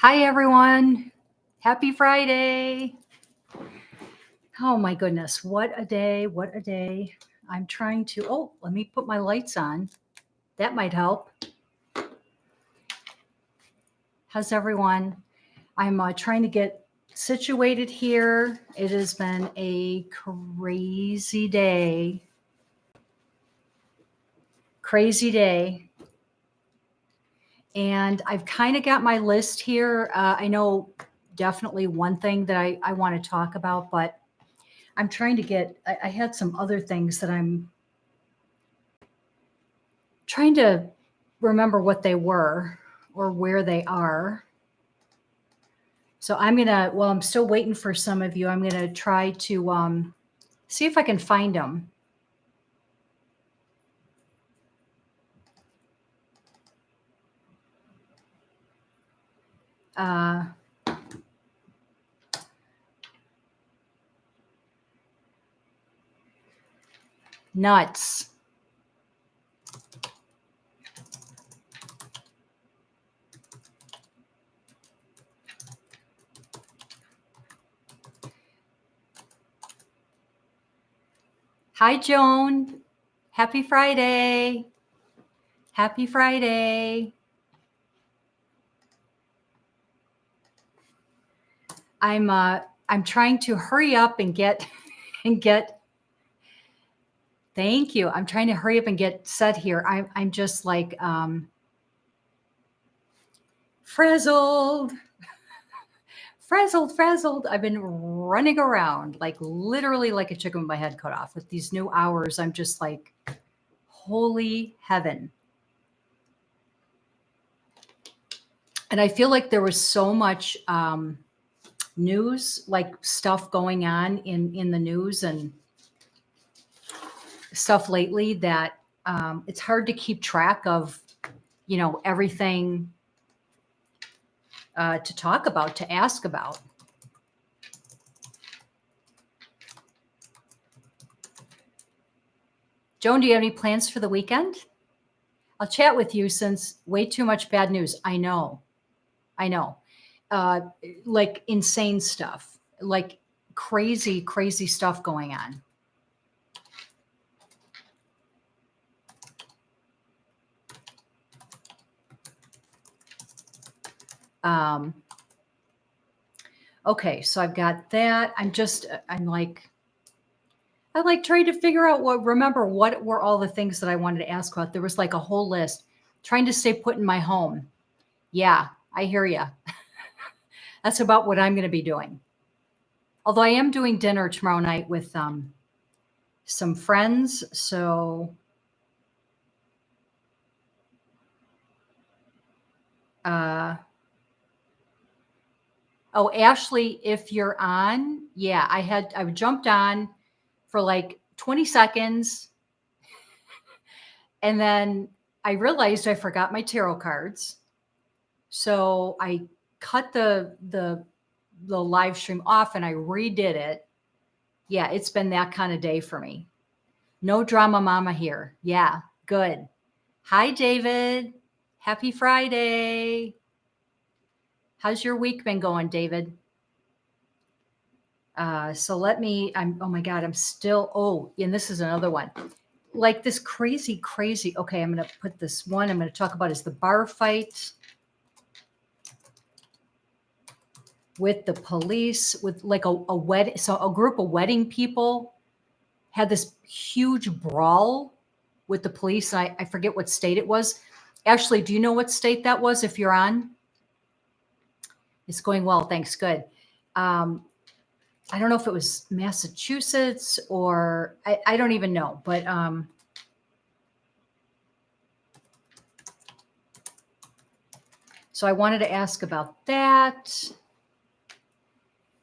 Hi, everyone. Happy Friday. Oh, my goodness. What a day. What a day. I'm trying to, let me put my lights on. That might help. How's everyone? I'm trying to get situated here. It has been a crazy day. Crazy day. And I've kind of got my list here. I know definitely one thing that I want to talk about, but I'm trying to get, I had some other things that I'm trying to remember what they were or where they are. So while I'm still waiting for some of you, I'm going to try to see if I can find them. Nuts. Hi, Joan. Happy Friday. Happy Friday. I'm trying to hurry up and get thank you. I'm trying to hurry up and get set here. I'm just like frazzled. Frazzled. I've been running around like literally like a chicken with my head cut off with these new hours. I'm just like, holy heaven. And I feel like there was so much news, like stuff going on in the news and stuff lately that it's hard to keep track of, everything to talk about, to ask about. Joan, do you have any plans for the weekend? I'll chat with you since way too much bad news. I know. Like insane stuff, like crazy stuff going on. Okay, so I've got that. I like trying to figure out remember what were all the things that I wanted to ask about. There was like a whole list. Trying to stay put in my home. Yeah, I hear you. That's about what I'm going to be doing. Although I am doing dinner tomorrow night with some friends. So Ashley, if you're on, yeah, I jumped on for like 20 seconds. And then I realized I forgot my tarot cards. So I cut the live stream off and I redid it. Yeah, it's been that kind of day for me. No drama mama here. Yeah, good. Hi, David. Happy Friday. How's your week been going, David? Oh my God, and this is another one. Like this crazy, okay, I'm going to put this one I'm going to talk about is the bar fight with the police, with like a wedding. So a group of wedding people had this huge brawl with the police. I forget what state it was. Ashley, do you know what state that was if you're on? It's going well. Thanks. Good. I don't know if it was Massachusetts or I don't even know, but so I wanted to ask about that.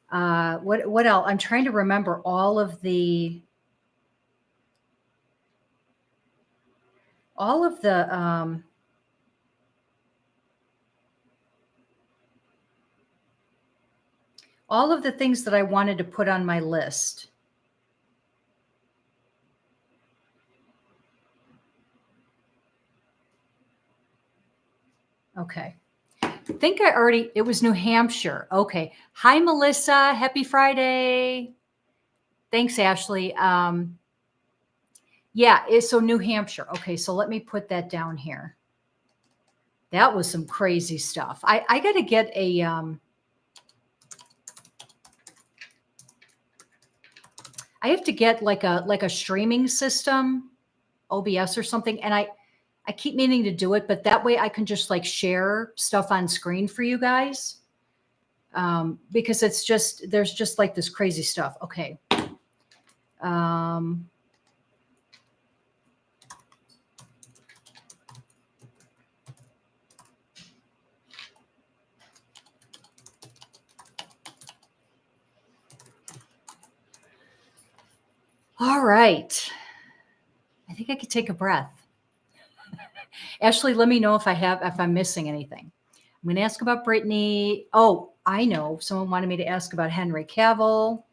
What else? I'm trying to remember all of the things that I wanted to put on my list. Okay. think it was New Hampshire. Okay. Hi, Melissa. Happy Friday. Thanks, Ashley. Yeah, so New Hampshire. Okay, so let me put that down here. That was some crazy stuff. I got to get a I have to get like a streaming system, OBS or something, and I keep meaning to do it, but that way I can just like share stuff on screen for you guys. Because there's just like this crazy stuff. Okay. All right. I think I could take a breath. Ashley, let me know if I'm missing anything. I'm going to ask about Brittany. Oh, I know. Someone wanted me to ask about Henry Cavill.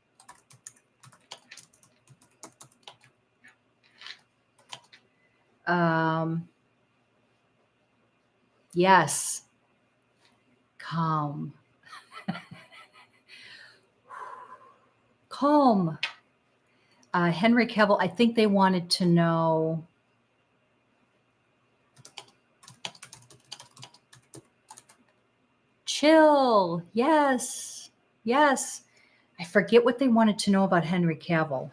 Yes. Calm. Calm. Henry Cavill, I think they wanted to know. Chill. Yes. Yes. I forget what they wanted to know about Henry Cavill.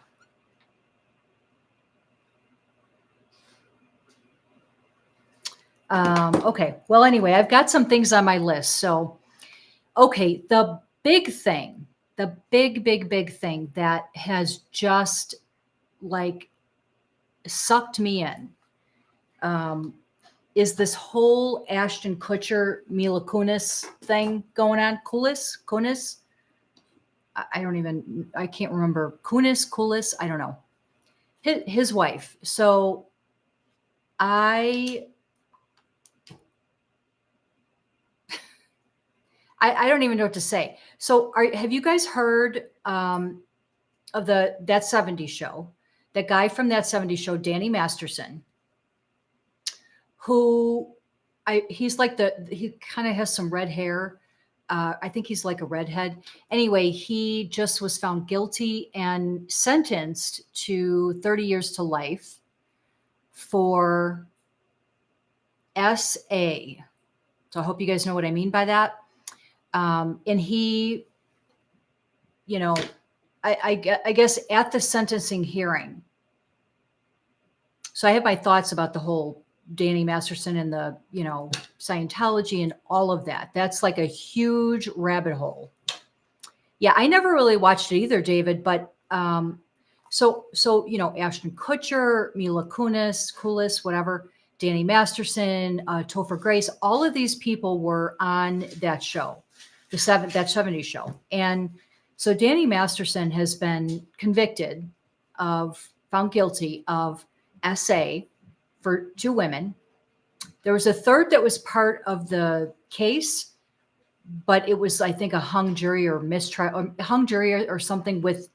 Okay. Well, anyway, I've got some things on my list. So, okay, the big thing, the big thing that has just like sucked me in is this whole Ashton Kutcher, Mila Kunis thing going on. Kunis? I can't remember. Kunis, I don't know. His wife. So I don't even know what to say. So have you guys heard of that 70s show? That guy from that 70s show, Danny Masterson, who he kind of has some red hair. I think he's like a redhead. Anyway, he just was found guilty and sentenced to 30 years to life for SA. So I hope you guys know what I mean by that. And he, I guess at the sentencing hearing. So I have my thoughts about the whole Danny Masterson and the, Scientology and all of that. That's like a huge rabbit hole. Yeah, I never really watched it either, David, but so Ashton Kutcher, Mila Kunis, whatever, Danny Masterson, Topher Grace, all of these people were on that show, that 70s show. And so Danny Masterson has been found guilty of SA for 2 women. There was a third that was part of the case, but it was, I think, a hung jury or hung jury or something with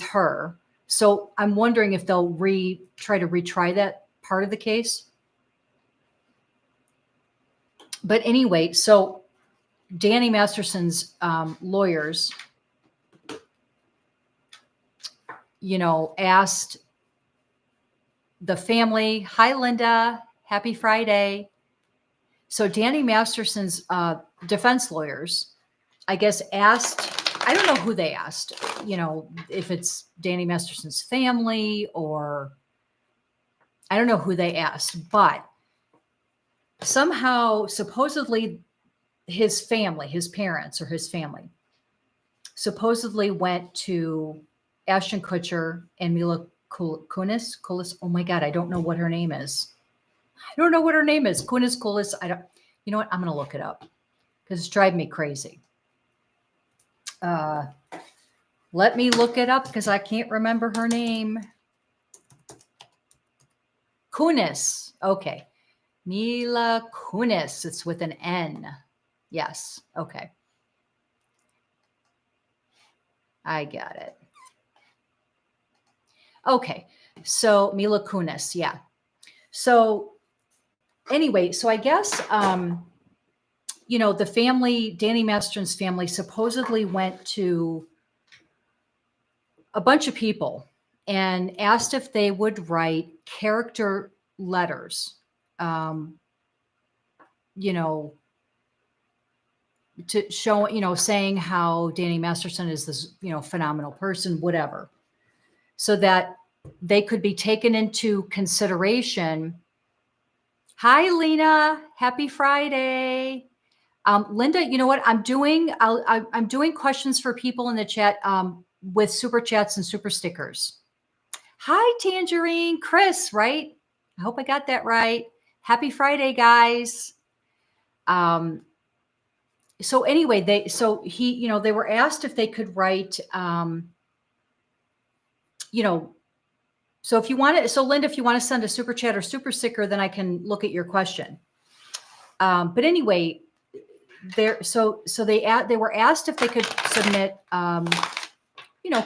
her. So I'm wondering if they'll try to retry that part of the case. But anyway, so Danny Masterson's lawyers, asked the family, hi, Linda, happy Friday. So Danny Masterson's defense lawyers, I guess, I don't know who they asked, if it's Danny Masterson's family or I don't know who they asked, but somehow, supposedly his parents or his family, supposedly went to Ashton Kutcher and Mila Kunis. Oh my God, I don't know what her name is. Kunis. I don't. You know what? I'm going to look it up because it's driving me crazy. Let me look it up because I can't remember her name. Kunis. Okay. Mila Kunis. It's with an N. Yes. Okay. I got it. Okay. So Mila Kunis. Yeah. So anyway, so I guess the family, Danny Masterson's family, supposedly went to a bunch of people and asked if they would write character letters, you know, to show, saying how Danny Masterson is this, phenomenal person, whatever, so that they could be taken into consideration. Hi, Lena. Happy Friday. Linda, you know what I'm doing? I'm doing questions for people in the chat with super chats and super stickers. Hi, Tangerine. Chris, right? I hope I got that right. Happy Friday, guys. So anyway, they were asked if they could write, so if you want to, so Linda, if you want to send a super chat or super sticker, then I can look at your question. But anyway, they were asked if they could submit,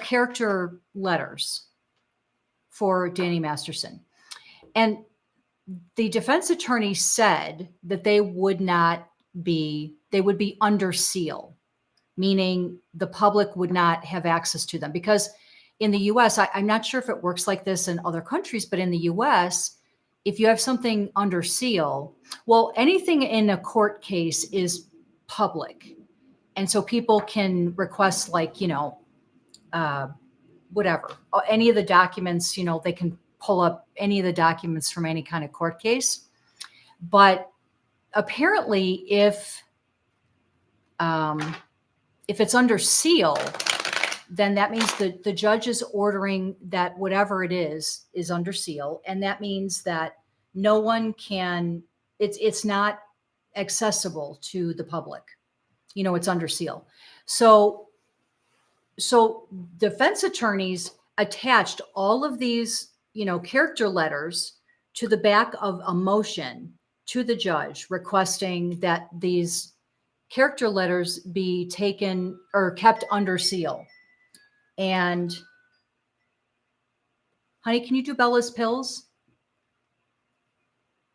character letters for Danny Masterson. And the defense attorney said that they would be under seal, meaning the public would not have access to them. Because in the US, I'm not sure if it works like this in other countries, but in the US, if you have something under seal, well, anything in a court case is public. And so people can request, like, whatever, any of the documents, they can pull up any of the documents from any kind of court case. But apparently if it's under seal, then that means that the judge is ordering that whatever it is under seal. And that means that no one can, it's not accessible to the public. It's under seal. So defense attorneys attached all of these, character letters to the back of a motion to the judge requesting that these character letters be taken or kept under seal. And honey, can you do Bella's pills?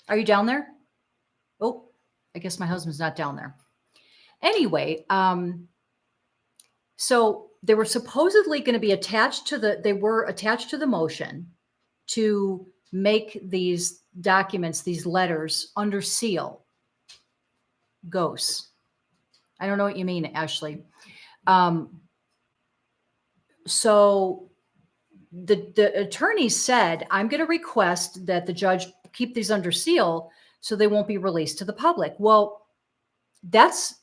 Are you down there? Oh, I guess my husband's not down there. Anyway, so they were supposedly going to be attached to the motion to make these documents, these letters, under seal. Ghosts. I don't know what you mean, Ashley. So the attorney said, I'm going to request that the judge keep these under seal so they won't be released to the public. Well, that's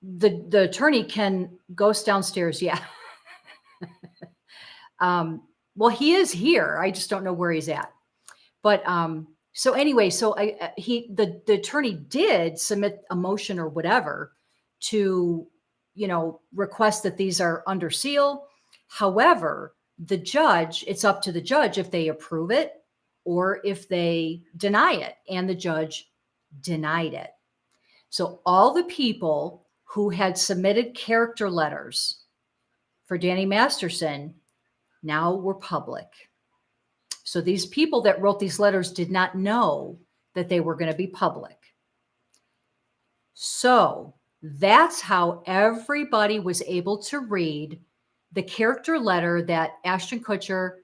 the attorney can ghost downstairs. Yeah. Well, he is here. I just don't know where he's at. But so anyway, so the attorney did submit a motion or whatever to, request that these are under seal. However, the judge, it's up to the judge if they approve it or if they deny it. And the judge denied it. So all the people who had submitted character letters for Danny Masterson now were public. So these people that wrote these letters did not know that they were going to be public. So that's how everybody was able to read the character letter that Ashton Kutcher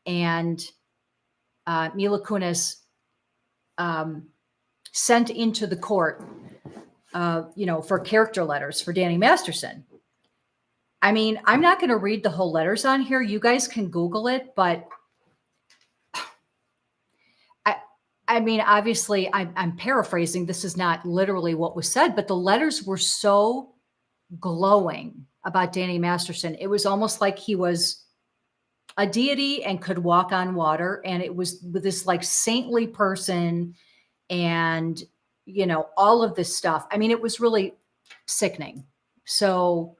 and Mila Kunis sent into the court, for character letters for Danny Masterson. I mean, I'm not going to read the whole letters on here. You guys can Google it, but I mean, obviously, I'm paraphrasing. This is not literally what was said, but the letters were so glowing about Danny Masterson. It was almost like he was a deity and could walk on water. And it was with this like saintly person and, all of this stuff. I mean, it was really sickening. So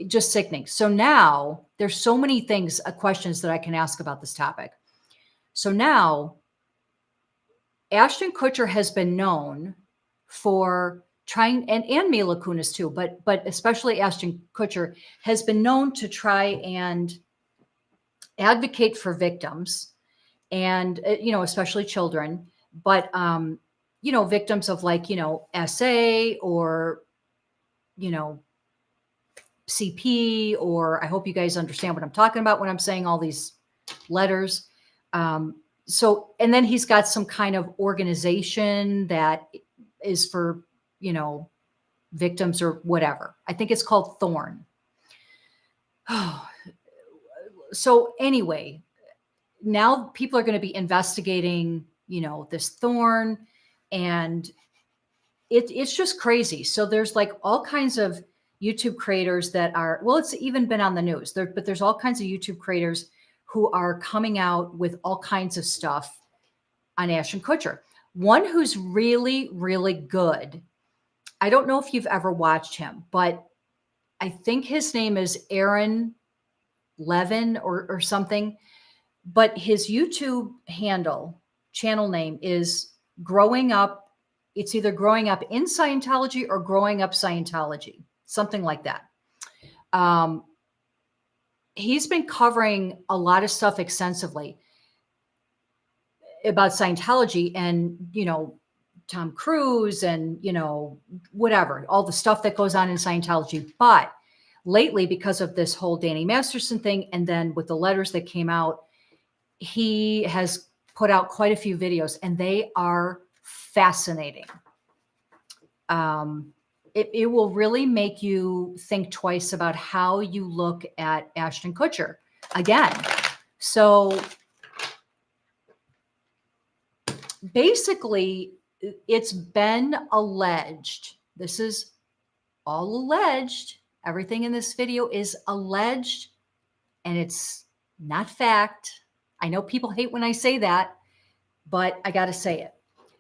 just sickening. So now there's so many things, questions that I can ask about this topic. So now Ashton Kutcher has been known for trying, and Mila Kunis too, but especially Ashton Kutcher has been known to try and advocate for victims and, especially children. But, victims of like, SA or, you know, CP, or I hope you guys understand what I'm talking about when I'm saying all these letters. And then he's got some kind of organization that is for, victims or whatever. I think it's called Thorn. So anyway, now people are going to be investigating, this Thorn, and it's just crazy. So there's like all kinds of YouTube creators that are, well, it's even been on the news there, but there's all kinds of YouTube creators who are coming out with all kinds of stuff on Ashton Kutcher. One who's really, really good. I don't know if you've ever watched him, but I think his name is Aaron Levin or something. But his YouTube channel name is Growing Up. It's either Growing Up in Scientology or Growing Up Scientology, something like that. He's been covering a lot of stuff extensively about Scientology and, Tom Cruise and, whatever, all the stuff that goes on in Scientology. But lately, because of this whole Danny Masterson thing, and then with the letters that came out, he has put out quite a few videos, and they are fascinating. It will really make you think twice about how you look at Ashton Kutcher again. So basically, it's been alleged. This is all alleged. Everything in this video is alleged, and it's not fact. I know people hate when I say that, but I got to say it.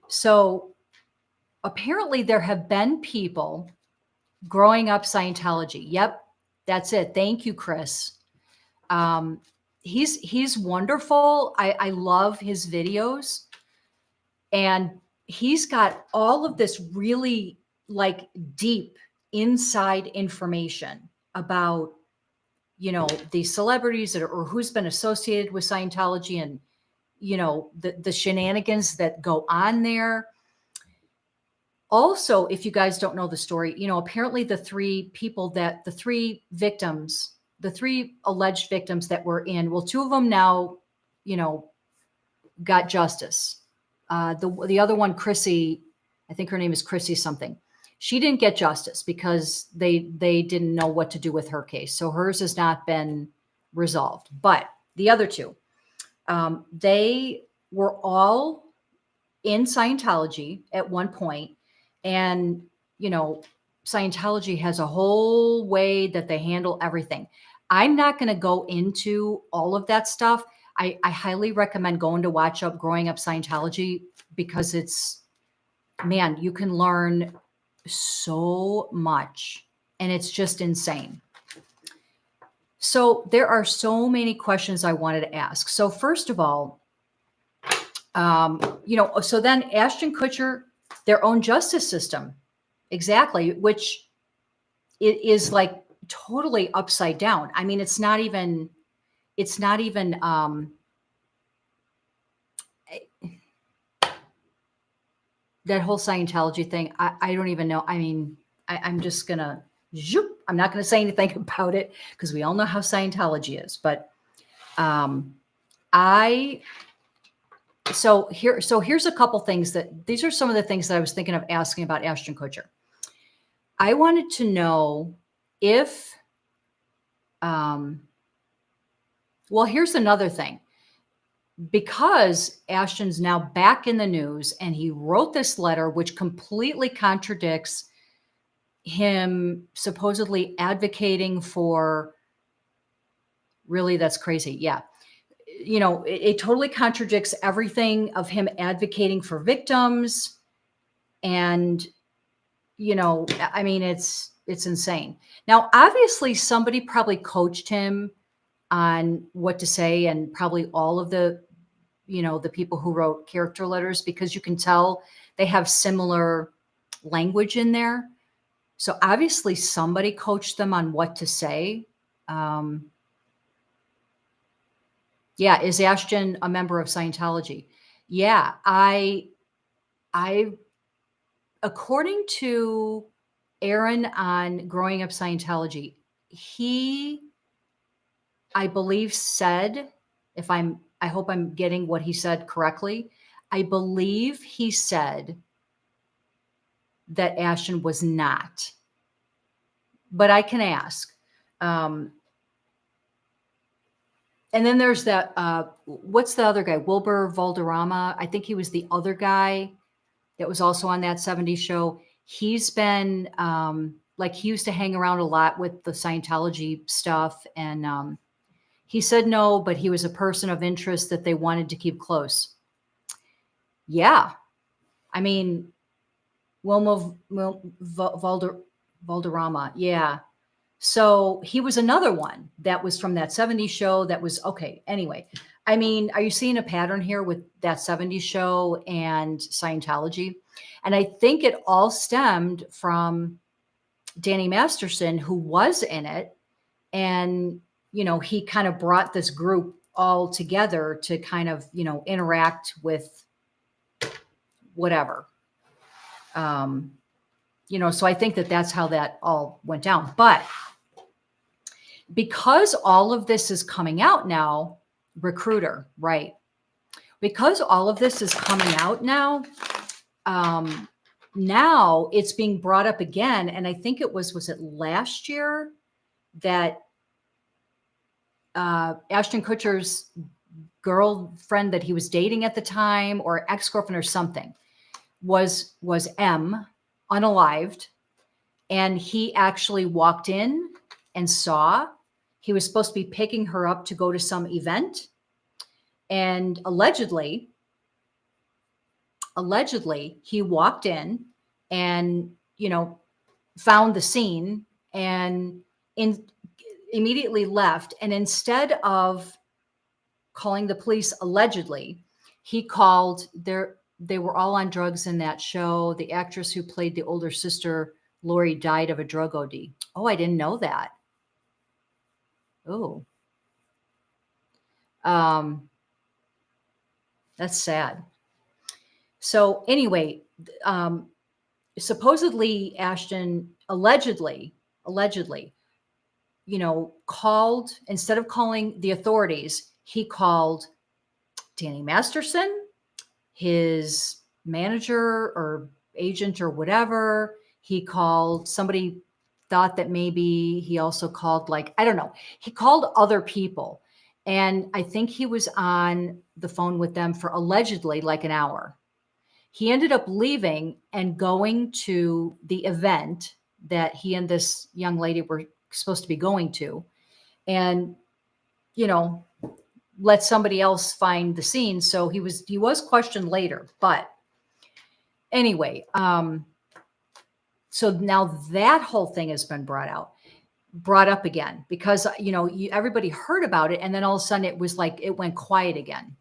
So apparently there have been people growing up Scientology. Yep, that's it. Thank you, Chris. He's wonderful. I love his videos, and he's got all of this really like deep inside information about, these celebrities that or who's been associated with Scientology, and, the shenanigans that go on there. Also, if you guys don't know the story, apparently the three alleged victims that were in, well, two of them now, got justice. The other one, Chrissy, I think her name is Chrissy something. She didn't get justice because they didn't know what to do with her case. So hers has not been resolved. But the other two, they were all in Scientology at one point. And, Scientology has a whole way that they handle everything. I'm not going to go into all of that stuff. I highly recommend going to watch up Growing Up Scientology, because man, you can learn so much, and it's just insane. So there are so many questions I wanted to ask. So first of all, so then Ashton Kutcher, their own justice system, exactly, which it is like totally upside down. I mean, it's not even that whole Scientology thing. I don't even know. I mean, I'm just gonna I'm not gonna say anything about it, because we all know how Scientology is. But here's a couple things these are some of the things that I was thinking of asking about Ashton Kutcher. I wanted to know if, well, here's another thing. Because Ashton's now back in the news, and he wrote this letter, which completely contradicts him supposedly advocating for, really, that's crazy. Yeah. It totally contradicts everything of him advocating for victims. And, I mean, it's insane. Now, obviously somebody probably coached him on what to say, and probably all of the people who wrote character letters, because you can tell they have similar language in there. So obviously somebody coached them on what to say. Yeah. Is Ashton a member of Scientology? Yeah. I according to Aaron on Growing Up Scientology, he, I believe, said, I hope I'm getting what he said correctly. I believe he said that Ashton was not, but I can ask. And then there's that, what's the other guy? Wilbur Valderrama. I think he was the other guy that was also on that 70s show. He's been, like, he used to hang around a lot with the Scientology stuff. And he said no, but he was a person of interest that they wanted to keep close. Yeah. I mean, Valderrama. Yeah. So he was another one that was from that 70s show that was okay. Anyway, I mean, are you seeing a pattern here with that 70s show and Scientology? And I think it all stemmed from Danny Masterson, who was in it. And, he kind of brought this group all together to kind of, interact with whatever. So I think that that's how that all went down. But because all of this is coming out now, recruiter, right? Because all of this is coming out now, now it's being brought up again. And I think was it last year that Ashton Kutcher's girlfriend that he was dating at the time, or ex-girlfriend or something, was M, unalived. And he actually walked in and saw. He was supposed to be picking her up to go to some event. And allegedly, he walked in and, found the scene and immediately left. And instead of calling the police, allegedly, he called they were all on drugs in that show. The actress who played the older sister, Lori, died of a drug OD. Oh, I didn't know that. Oh. That's sad. So anyway, supposedly Ashton allegedly, called, instead of calling the authorities, he called Danny Masterson, his manager or agent or whatever. He called somebody, thought that maybe he also called, I don't know. He called other people. And I think he was on the phone with them for allegedly an hour. He ended up leaving and going to the event that he and this young lady were supposed to be going to, and, let somebody else find the scene. So he was questioned later. But anyway, so now that whole thing has been brought up again because, everybody heard about it. And then all of a sudden it was it went quiet again.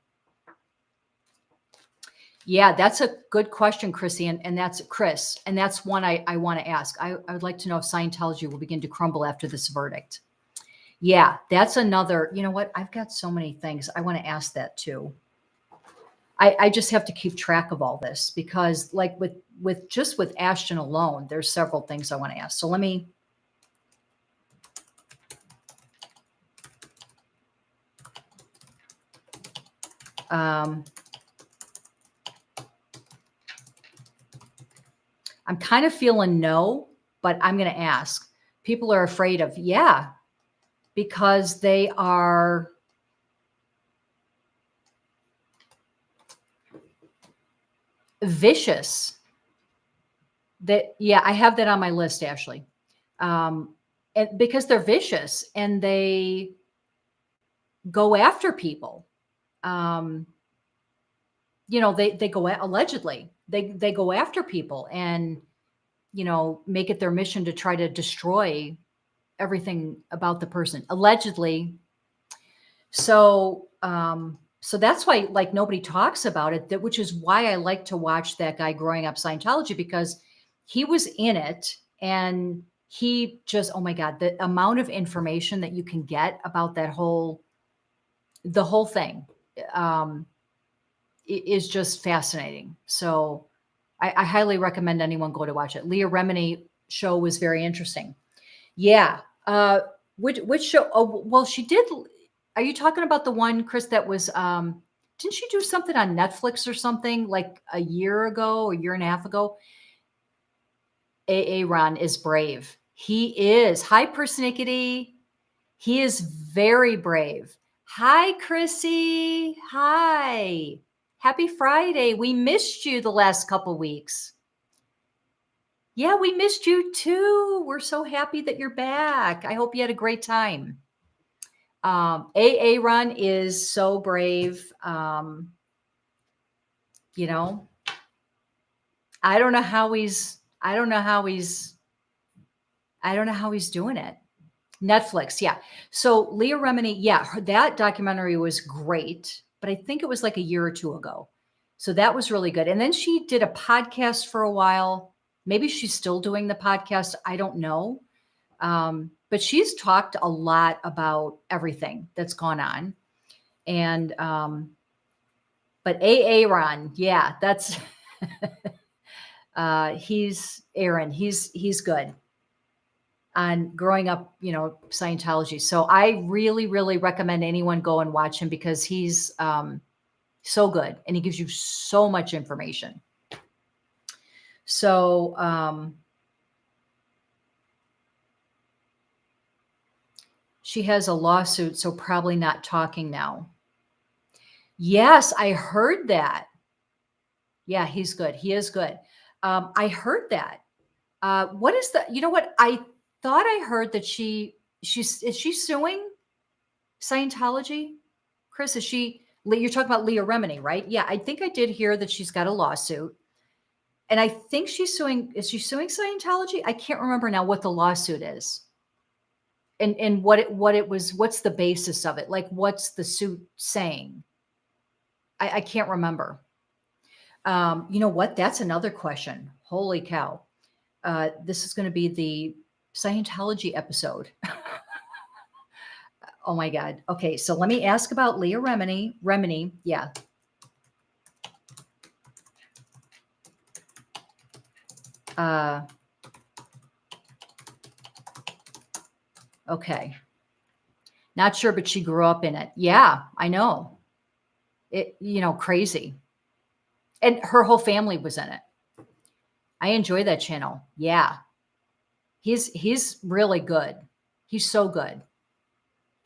Yeah, that's a good question, Chrissy. And that's Chris. And that's one I want to ask. I would like to know if Scientology will begin to crumble after this verdict. Yeah, that's another, you know what? I've got so many things. I want to ask that too. I just have to keep track of all this because with Ashton alone, there's several things I want to ask. So let me, I'm kind of feeling no, but I'm going to ask. People are afraid of, yeah, because they are vicious. Yeah, I have that on my list, Ashley. And because they're vicious and they go after people. They go allegedly, they go after people and, make it their mission to try to destroy everything about the person, allegedly. So, so that's why nobody talks about it, which is why I like to watch that guy Growing Up Scientology, because he was in it and he just, oh my God, the amount of information that you can get about the whole thing is just fascinating. So I highly recommend anyone go to watch it. Leah Remini show was very interesting. Yeah. Which show? Oh, well, she did. Are you talking about the one, Chris, that was, didn't she do something on Netflix or something like a year ago, a year and a half ago? Ron is brave. He is. Hi, persnickety. He is very brave. Hi, Chrissy. Hi. Happy Friday. We missed you the last couple weeks. Yeah, we missed you too. We're so happy that you're back. I hope you had a great time. Ron is so brave. You know, I don't know how he's doing it. Netflix, yeah. So Leah Remini, yeah, that documentary was great, but I think it was like a year or two ago. So that was really good. And then she did a podcast for a while. Maybe she's still doing the podcast. I don't know. But she's talked a lot about everything that's gone on. And but Ron, yeah, that's he's Aaron. He's good on growing up, Scientology. So I really, really recommend anyone go and watch him because he's so good and he gives you so much information. So she has a lawsuit, so probably not talking now. Yes, I heard that. Yeah, he's good. He is good. I heard that. What is the, what? I thought I heard that is she suing Scientology? Chris, you're talking about Leah Remini, right? Yeah, I think I did hear that she's got a lawsuit. And I think is she suing Scientology? I can't remember now what the lawsuit is. And what's the basis of it? Like, what's the suit saying? I can't remember. You know what? That's another question. Holy cow. This is going to be the Scientology episode. Oh my God. Okay. So let me ask about Leah Remini. Yeah. Okay. Not sure, but she grew up in it. Yeah, I know. It, crazy. And her whole family was in it. I enjoy that channel. Yeah. He's really good. He's so good.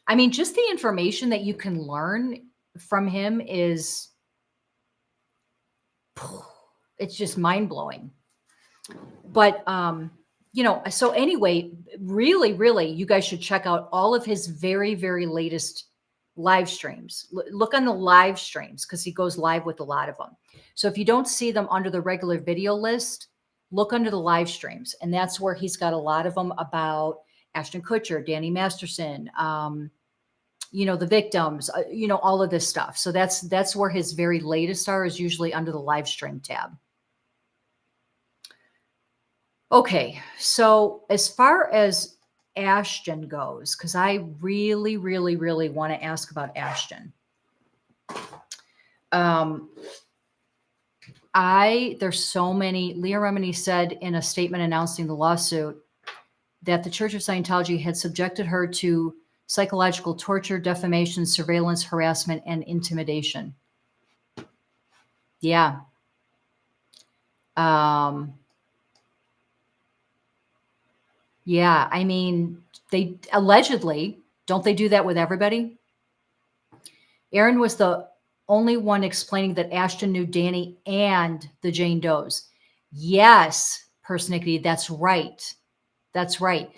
I mean, just the information that you can learn from him is, it's just mind blowing. But, so anyway, really, really, you guys should check out all of his very, very latest live streams. Look on the live streams because he goes live with a lot of them. So if you don't see them under the regular video list, look under the live streams. And that's where he's got a lot of them about Ashton Kutcher, Danny Masterson, the victims, all of this stuff. So that's where his very latest are, is usually under the live stream tab. Okay, so as far as Ashton goes, because I really, really, really want to ask about Ashton. There's so many. Leah Remini said in a statement announcing the lawsuit that the Church of Scientology had subjected her to psychological torture, defamation, surveillance, harassment, and intimidation. Yeah. Yeah, I mean, they allegedly, don't they do that with everybody? Aaron was the only one explaining that Ashton knew Danny and the Jane Does. Yes, persnickety, that's right. That's right.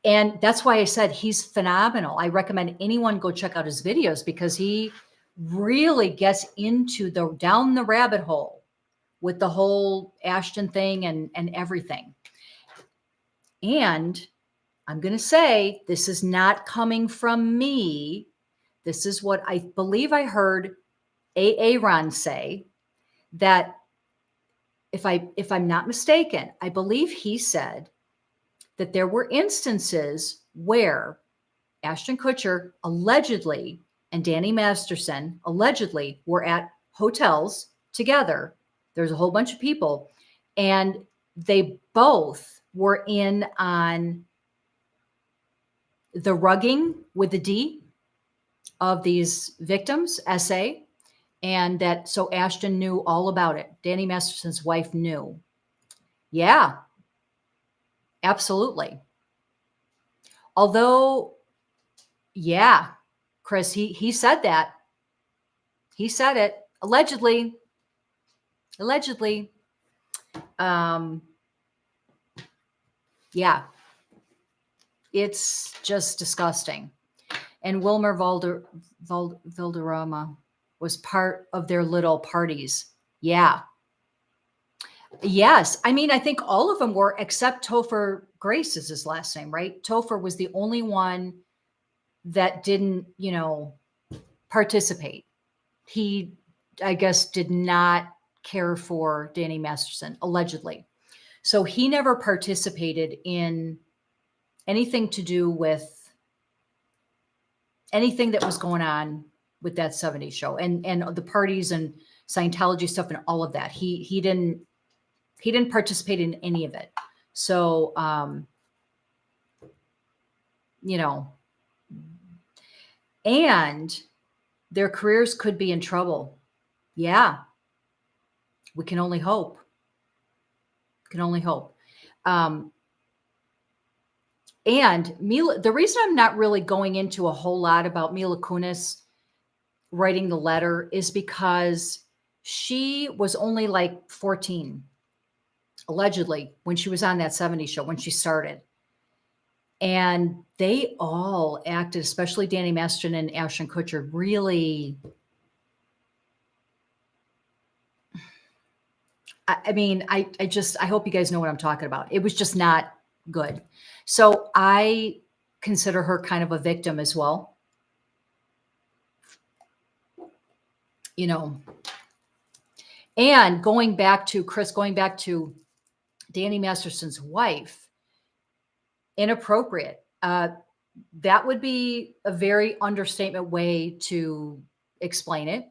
And that's why I said he's phenomenal. I recommend anyone go check out his videos because he really gets into down the rabbit hole with the whole Ashton thing and everything. And I'm going to say, this is not coming from me. This is what I believe I heard Ron say, that if I'm not mistaken, I believe he said that there were instances where Ashton Kutcher allegedly and Danny Masterson allegedly were at hotels together. There's a whole bunch of people, And they both were in on the rugging with the D of these victims, SA. And that, so Ashton knew all about it. Danny Masterson's wife knew. Yeah, absolutely. Although, yeah, Chris, he said that. He said it. Allegedly. Allegedly. Yeah. It's just disgusting. And Wilmer Valderrama was part of their little parties. Yeah. Yes. I mean, I think all of them were, except Topher Grace is his last name, right? Topher was the only one that didn't, participate. He, I guess, did not care for Danny Masterson, allegedly. So he never participated in anything to do with anything that was going on with that 70s show and the parties and Scientology stuff and all of that. He didn't participate in any of it. So, and their careers could be in trouble. Yeah. We can only hope. Can only hope. And Mila, the reason I'm not really going into a whole lot about Mila Kunis writing the letter is because she was only like 14, allegedly, when she was on that 70s show, when she started. And they all acted, especially Danny Masterson and Ashton Kutcher, really, I mean, I hope you guys know what I'm talking about. It was just not good. So I consider her kind of a victim as well. And going back to Danny Masterson's wife, inappropriate. That would be a very understatement way to explain it.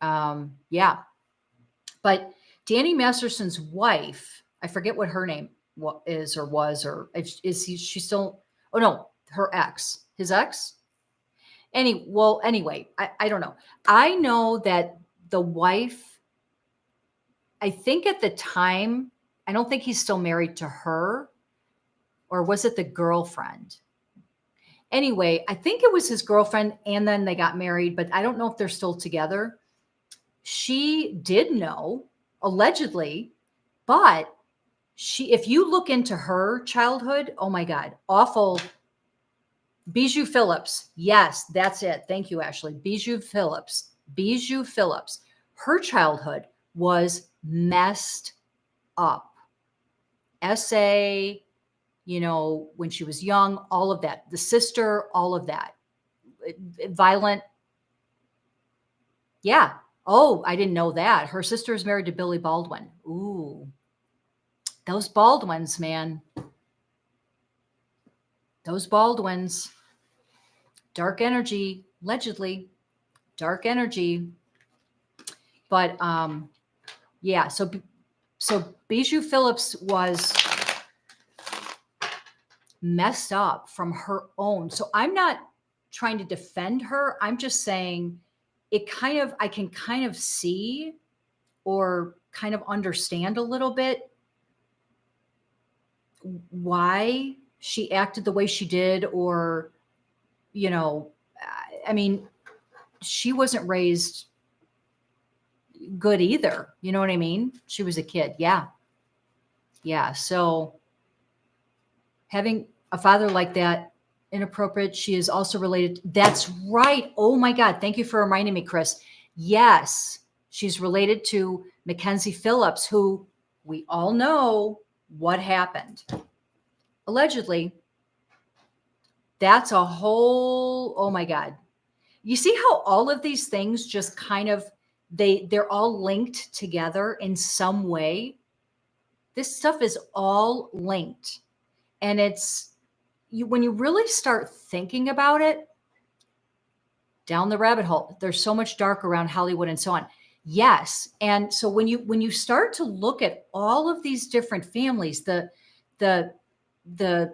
Yeah. But Danny Masterson's wife, I forget what her name is or was, or she still, oh no, her ex, his ex. Anyway, I don't know. I know that the wife, I think at the time, I don't think he's still married to her, or was it the girlfriend? Anyway, I think it was his girlfriend and then they got married, but I don't know if they're still together. She did know, allegedly, but if you look into her childhood, oh my God, awful. Bijou Phillips. Yes, that's it. Thank you, Ashley. Bijou Phillips. Her childhood was messed up. SA, when she was young, all of that. The sister, all of that. Violent. Yeah. Oh, I didn't know that. Her sister is married to Billy Baldwin. Ooh. Those Baldwins, man. Those Baldwins. Dark energy, allegedly. Dark energy. But yeah, so Bijou Phillips was messed up from her own. So I'm not trying to defend her. I'm just saying I can kind of see or kind of understand a little bit why she acted the way she did, or, I mean, she wasn't raised good either. You know what I mean? She was a kid. Yeah. Yeah. So having a father like that, inappropriate. She is also related. That's right. Oh my God. Thank you for reminding me, Chris. Yes. She's related to Mackenzie Phillips, who we all know what happened. Allegedly. That's a whole, oh my God. You see how all of these things just kind of, they're all linked together in some way. This stuff is all linked. And when you really start thinking about it, down the rabbit hole, there's so much dark around Hollywood and so on. Yes. And so when you start to look at all of these different families, the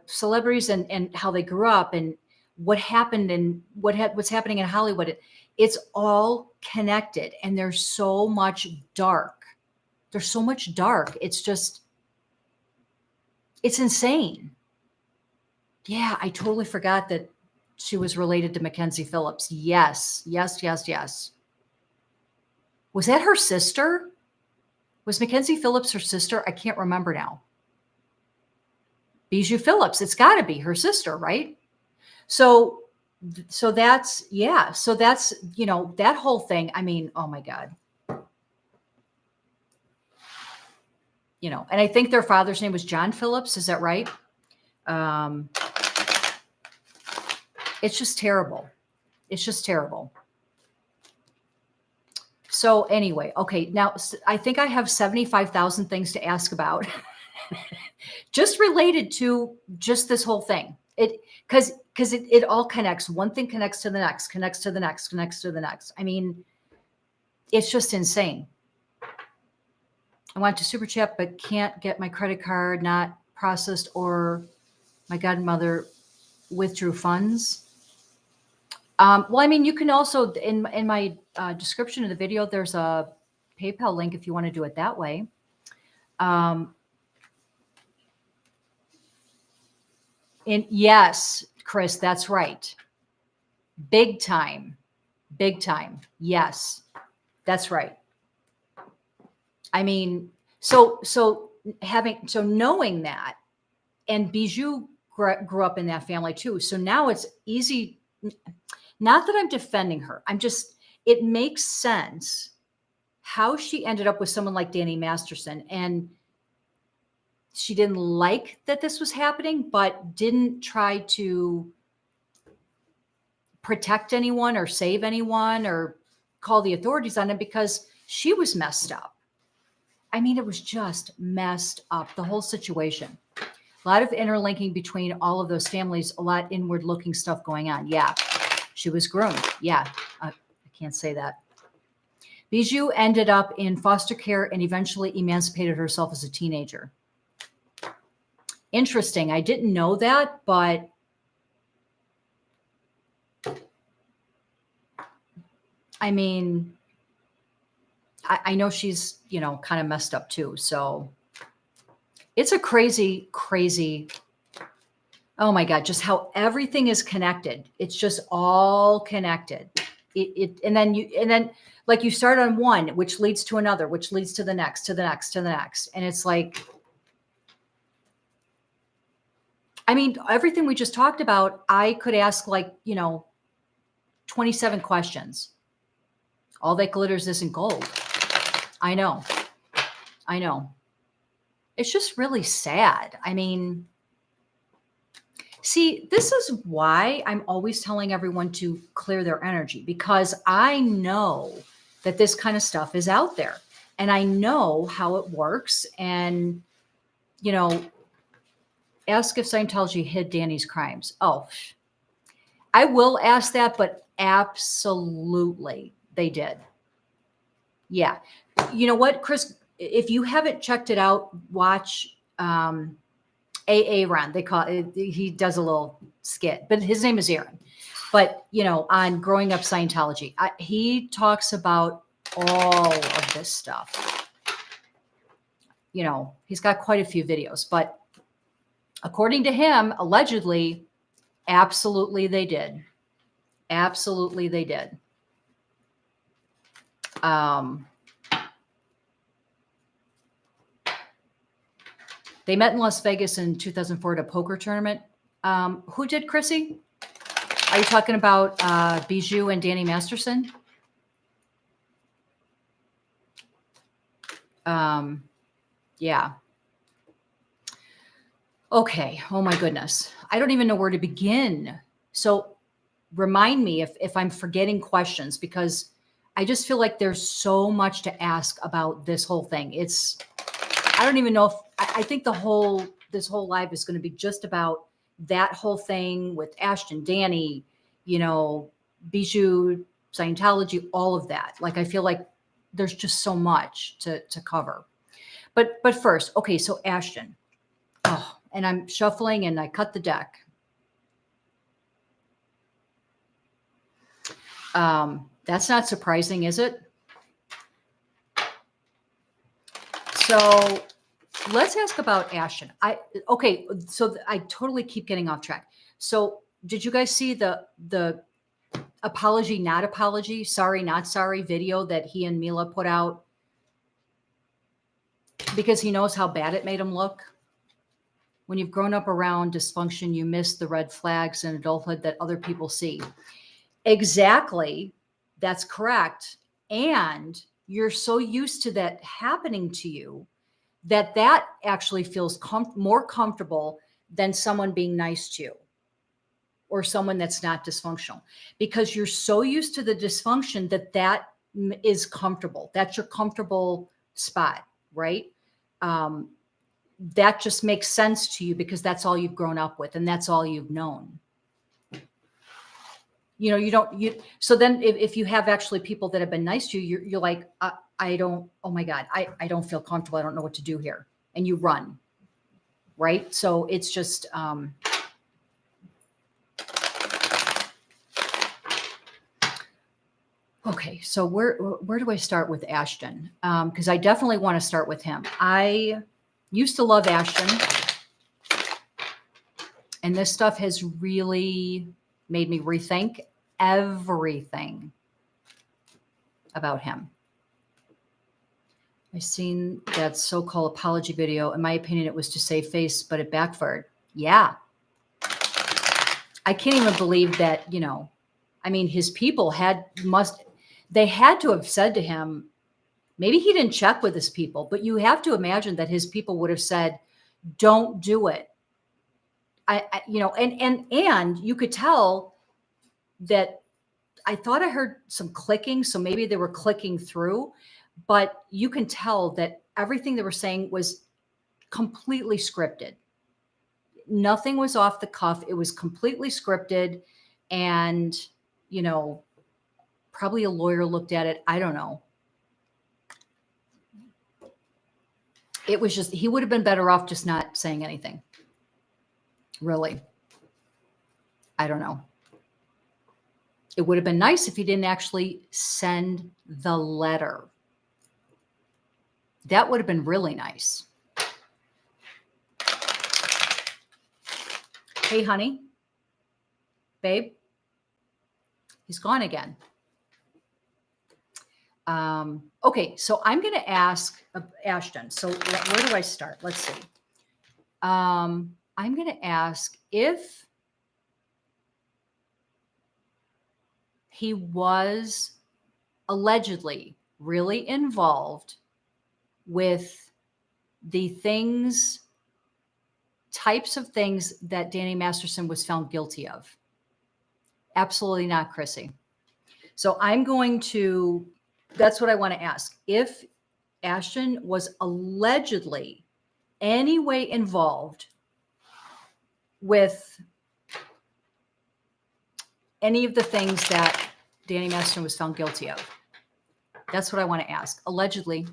celebrities and how they grew up and what happened and what's happening in Hollywood, it's all connected, and there's so much dark. There's so much dark. It's insane. Yeah, I totally forgot that she was related to Mackenzie Phillips. Yes, yes, yes, yes. Was that her sister? Was Mackenzie Phillips her sister? I can't remember now. Bijou Phillips. It's got to be her sister, right? So that's, yeah. So that's, that whole thing. I mean, oh my God. And I think their father's name was John Phillips. Is that right? It's just terrible. It's just terrible. So anyway, okay. Now I think I have 75,000 things to ask about just related to just this whole thing. Because it all connects. One thing connects to the next, connects to the next, connects to the next. I mean, it's just insane. I want to super chat, but can't get my credit card not processed, or my godmother withdrew funds. Well, I mean, you can also, in my description of the video, there's a PayPal link if you want to do it that way. And yes, Chris, that's right. Big time. Big time. Yes, that's right. I mean, so knowing that, and Bijou grew up in that family too. So now it's easy. Not that I'm defending her. It makes sense how she ended up with someone like Danny Masterson. And she didn't like that this was happening, but didn't try to protect anyone or save anyone or call the authorities on him, because she was messed up. I mean, it was just messed up, the whole situation. A lot of interlinking between all of those families, a lot inward looking stuff going on. Yeah. She was groomed. Yeah. I can't say that. Bijou ended up in foster care and eventually emancipated herself as a teenager. Interesting. I didn't know that, but I mean, I know she's, kind of messed up too. So it's a crazy, crazy, oh my God, just how everything is connected. It's just all connected. And then like you start on one, which leads to another, which leads to the next, to the next, to the next. And it's like, I mean, everything we just talked about, I could ask 27 questions. All that glitters isn't gold. I know. It's just really sad. I mean, see, this is why I'm always telling everyone to clear their energy, because I know that this kind of stuff is out there and I know how it works. And, ask if Scientology hid Danny's crimes. Oh, I will ask that, but absolutely they did. Yeah. You know what, Chris, if you haven't checked it out, watch Aaron. They call it, he does a little skit, but his name is Aaron. But, on Growing Up Scientology, he talks about all of this stuff. He's got quite a few videos, but according to him, allegedly, absolutely they did. Absolutely they did. They met in Las Vegas in 2004 at a poker tournament. Who did, Chrissy? Are you talking about Bijou and Danny Masterson? Yeah. Okay. Oh my goodness. I don't even know where to begin. So remind me if I'm forgetting questions, because I just feel like there's so much to ask about this whole thing. I don't even know if, I think this whole live is going to be just about that whole thing with Ashton, Danny, Bijou, Scientology, all of that. Like, I feel like there's just so much to cover. But first, okay, so Ashton. Oh, and I'm shuffling and I cut the deck. That's not surprising, is it? So let's ask about Ashton. Okay, so I totally keep getting off track. So did you guys see the apology, not apology, sorry, not sorry video that he and Mila put out? Because he knows how bad it made him look. When you've grown up around dysfunction, you miss the red flags in adulthood that other people see. Exactly. That's correct. And you're so used to that happening to you that actually feels more comfortable than someone being nice to you or someone that's not dysfunctional, because you're so used to the dysfunction that is comfortable. That's your comfortable spot, right? That just makes sense to you because that's all you've grown up with and that's all you've known. So then if you have actually people that have been nice to you, you're like, I don't, oh my God, I don't feel comfortable. I don't know what to do here. And you run, right? So it's just, okay. So where do I start with Ashton? Because I definitely want to start with him. I used to love Ashton, and this stuff has really made me rethink everything about him. I seen that so-called apology video. In my opinion, it was to save face, but it backfired. Yeah. I can't even believe that, I mean, his people they had to have said to him, maybe he didn't check with his people, but you have to imagine that his people would have said, don't do it. And you could tell that I thought I heard some clicking, so maybe they were clicking through, but you can tell that everything they were saying was completely scripted. Nothing was off the cuff. It was completely scripted. And, probably a lawyer looked at it. I don't know. It was just, he would have been better off just not saying anything. Really. I don't know. It would have been nice if he didn't actually send the letter. That would have been really nice. Hey, honey. Babe. He's gone again. Okay, so I'm going to ask Ashton. So where do I start? Let's see. I'm going to ask if he was allegedly really involved with the types of things that Danny Masterson was found guilty of. Absolutely not, Chrissy. So that's what I want to ask. If Ashton was allegedly any way involved with any of the things that Danny Masterson was found guilty of. That's what I want to ask. Allegedly.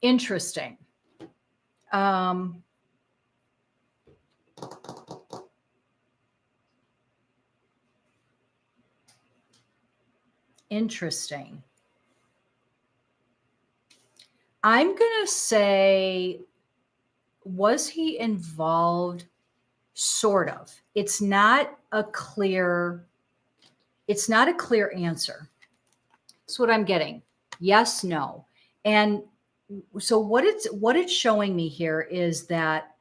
Interesting. Interesting. I'm going to say, was he involved? Sort of. It's not a clear answer. That's what I'm getting. Yes, no. And so what it's showing me here is that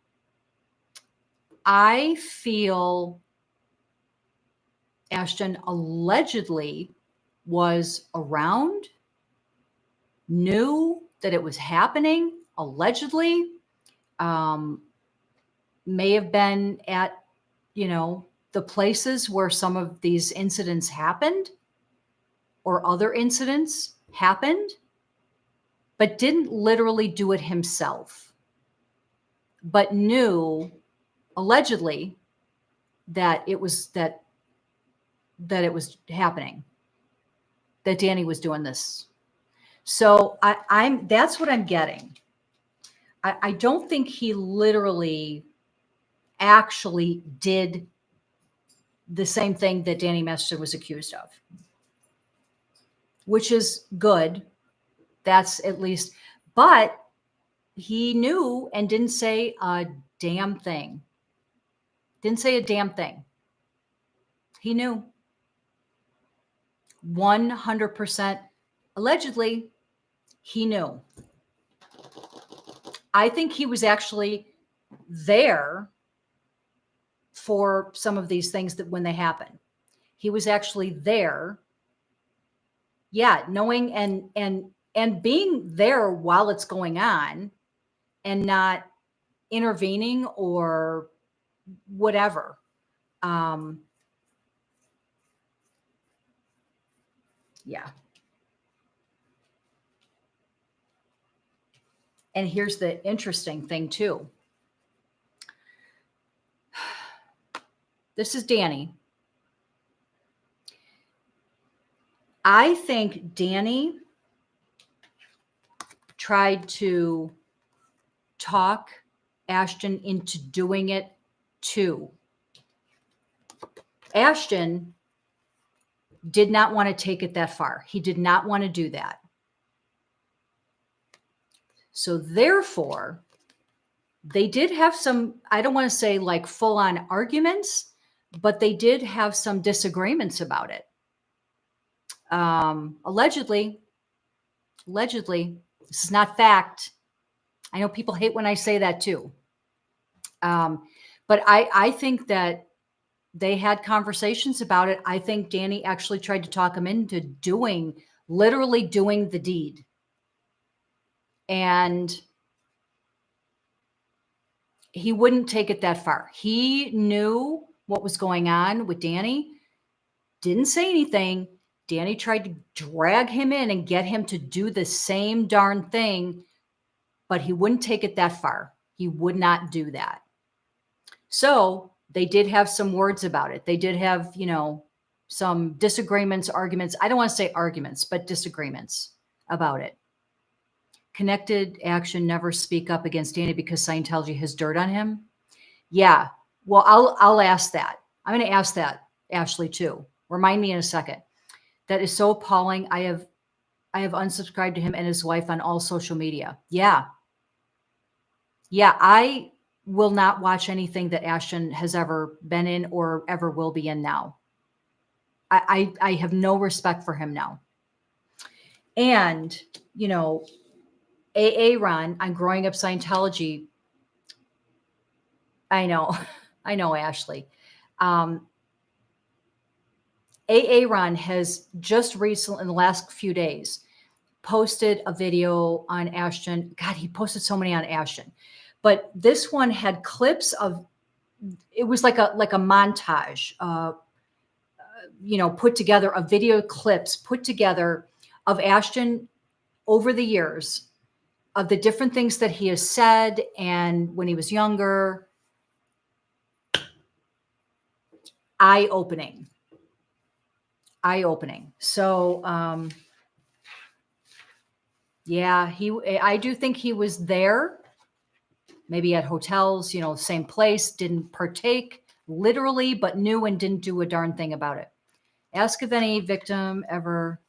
I feel Ashton allegedly was around knew that it was happening, allegedly, may have been at, the places where some of these incidents happened or other incidents happened, but didn't literally do it himself, but knew allegedly that it was that it was happening, that Danny was doing this. So that's what I'm getting. I don't think he literally actually did the same thing that Danny Masterson was accused of, which is good. That's at least, but he knew and didn't say a damn thing. Didn't say a damn thing. He knew 100%. Allegedly, he knew. I think he was actually there for some of these things that when they happen. He was actually there. Yeah, knowing and being there while it's going on and not intervening or whatever. Yeah. And here's the interesting thing too. This is Danny. I think Danny tried to talk Ashton into doing it too. Ashton did not want to take it that far. He did not want to do that. So therefore, they did have some, I don't want to say like full on arguments, but they did have some disagreements about it. Allegedly, this is not fact. I know people hate when I say that too. But I think that they had conversations about it. I think Danny actually tried to talk him into literally doing the deed. And he wouldn't take it that far. He knew what was going on with Danny, didn't say anything. Danny tried to drag him in and get him to do the same darn thing, but he wouldn't take it that far. He would not do that. So they did have some words about it. They did have, some disagreements, arguments. I don't want to say arguments, but disagreements about it. Connected action, never speak up against Danny because Scientology has dirt on him. Yeah. Well, I'll ask that. I'm going to ask that, Ashley, too. Remind me in a second. That is so appalling. I have unsubscribed to him and his wife on all social media. Yeah. Yeah. I will not watch anything that Ashton has ever been in or ever will be in now. I have no respect for him now. And, AA Ron on Growing Up Scientology. I know, Ashley. AA Ron has just recently, in the last few days, posted a video on Ashton. God, he posted so many on Ashton. But this one had clips of, it was like a montage, put together of video clips put together of Ashton over the years of the different things that he has said and when he was younger. Eye-opening. So, yeah, I do think he was there, maybe at hotels, same place, didn't partake literally, but knew and didn't do a darn thing about it. Ask if any victim ever,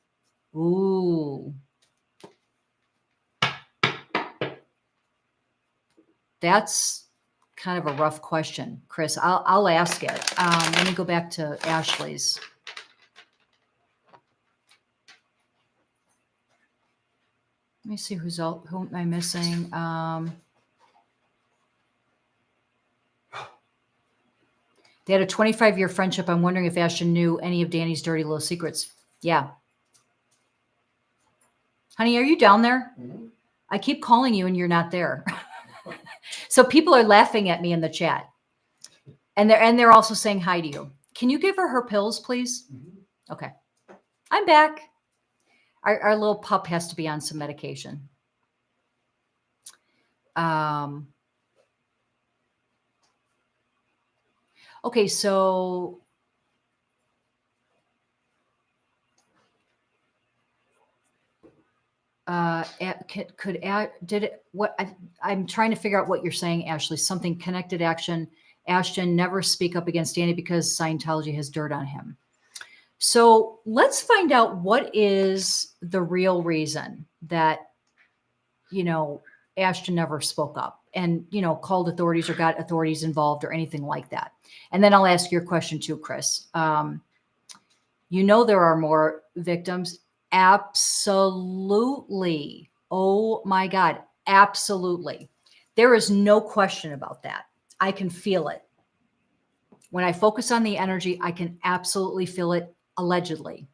ooh. That's kind of a rough question, Chris. I'll ask it. Let me go back to Ashley's. Let me see who am I missing? They had a 25-year friendship. I'm wondering if Ashton knew any of Danny's dirty little secrets. Yeah. Honey, are you down there? Mm-hmm. I keep calling you and you're not there. So people are laughing at me in the chat. And they're also saying hi to you. Can you give her pills, please? Mm-hmm. Okay. I'm back. Our little pup has to be on some medication. Okay, so I'm trying to figure out what you're saying, Ashley. Something connected action. Ashton never speak up against Danny because Scientology has dirt on him. So let's find out what is the real reason that, Ashton never spoke up and, called authorities or got authorities involved or anything like that. And then I'll ask your question too, Chris. There are more victims. Absolutely. Oh my God. Absolutely. There is no question about that. I can feel it. When I focus on the energy, I can absolutely feel it, allegedly.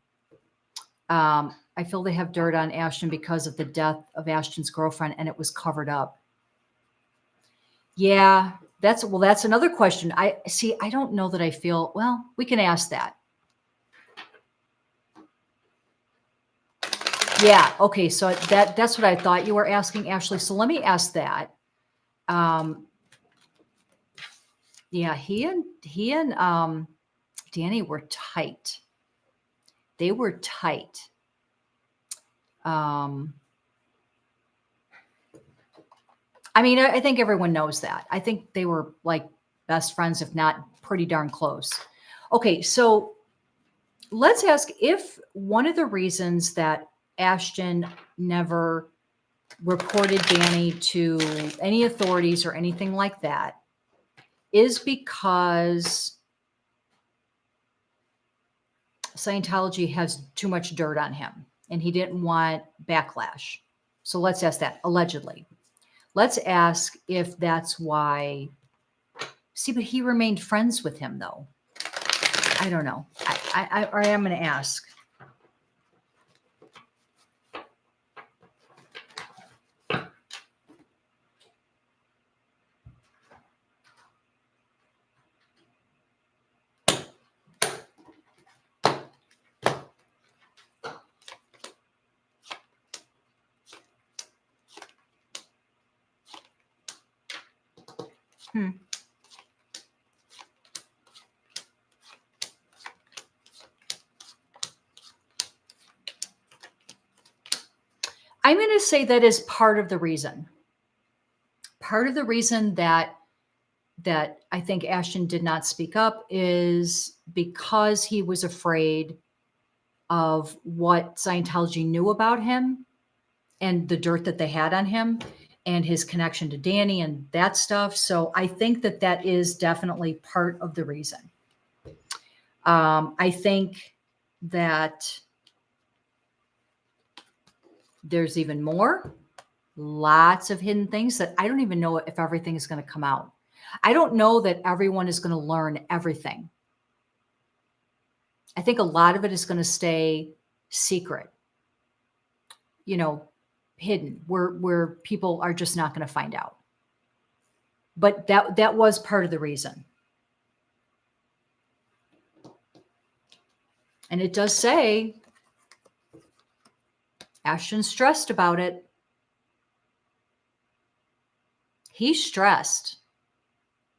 I feel they have dirt on Ashton because of the death of Ashton's girlfriend and it was covered up. Yeah, that's another question. I don't know that I feel, well, we can ask that. Yeah. Okay. So that's what I thought you were asking, Ashley. So let me ask that. Yeah, he and Danny were tight. They were tight. I think everyone knows that. I think they were like best friends, if not pretty darn close. Okay, so let's ask if one of the reasons that Ashton never reported Danny to any authorities or anything like that is because Scientology has too much dirt on him and he didn't want backlash. So let's ask that, allegedly. Let's ask if that's why. See, but he remained friends with him, though. I don't know. I am going to ask. I'm going to say that is part of the reason. Part of the reason that I think Ashton did not speak up is because he was afraid of what Scientology knew about him and the dirt that they had on him and his connection to Danny and that stuff. So I think that is definitely part of the reason. I think that there's even more, lots of hidden things that I don't even know if everything is going to come out. I don't know that everyone is going to learn everything. I think a lot of it is going to stay secret, hidden, where people are just not going to find out. But that was part of the reason. And it does say Ashton's stressed about it. He's stressed.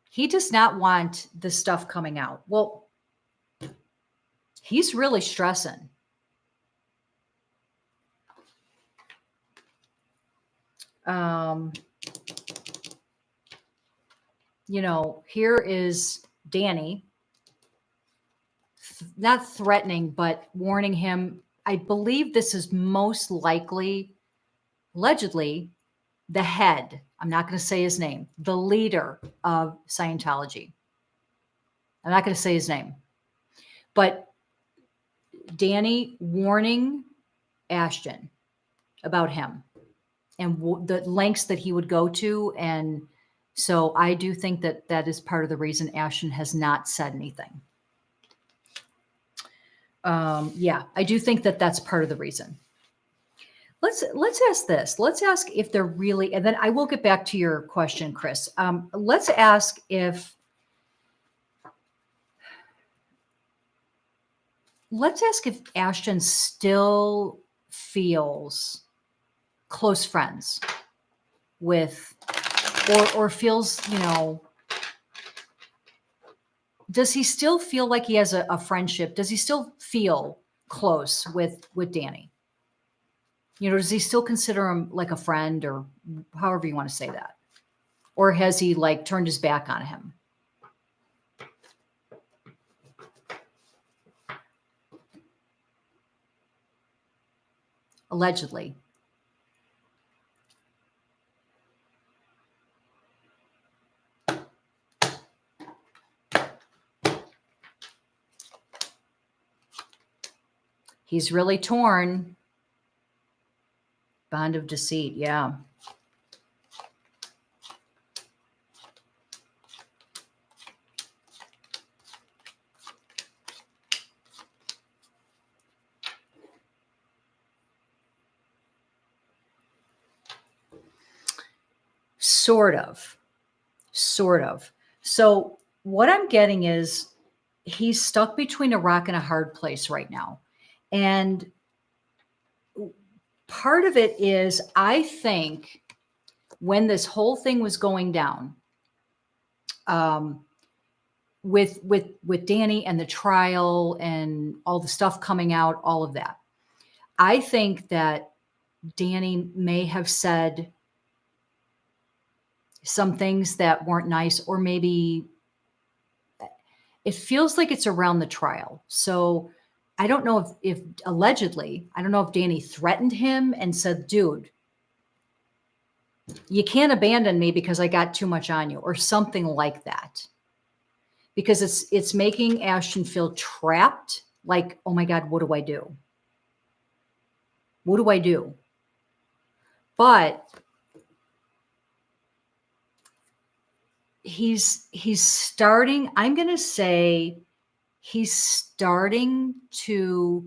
He does not want the stuff coming out. Well, he's really stressing. Here is Danny, not threatening, but warning him. I believe this is most likely, allegedly, the head. I'm not going to say his name, the leader of Scientology. I'm not going to say his name, but Danny warning Ashton about him and the lengths that he would go to. And so I do think that is part of the reason Ashton has not said anything. Yeah, I do think that's part of the reason. let's ask this. Let's ask if they're really, and then I will get back to your question, Chris. Let's ask if Ashton still feels close friends with, or feels, does he still feel like he has a friendship? Does he still feel close with Danny? Does he still consider him like a friend, or however you want to say that? Or has he like turned his back on him? Allegedly. He's really torn. Bond of deceit, yeah. Sort of. So what I'm getting is he's stuck between a rock and a hard place right now. And part of it is, I think when this whole thing was going down, with Danny and the trial and all the stuff coming out, all of that, I think that Danny may have said some things that weren't nice, or maybe it feels like it's around the trial. So I don't know if allegedly, I don't know if Danny threatened him and said, dude, you can't abandon me because I got too much on you, or something like that. Because it's making Ashton feel trapped. Like, oh my God, what do I do? What do I do? But he's starting, I'm going to say he's starting to,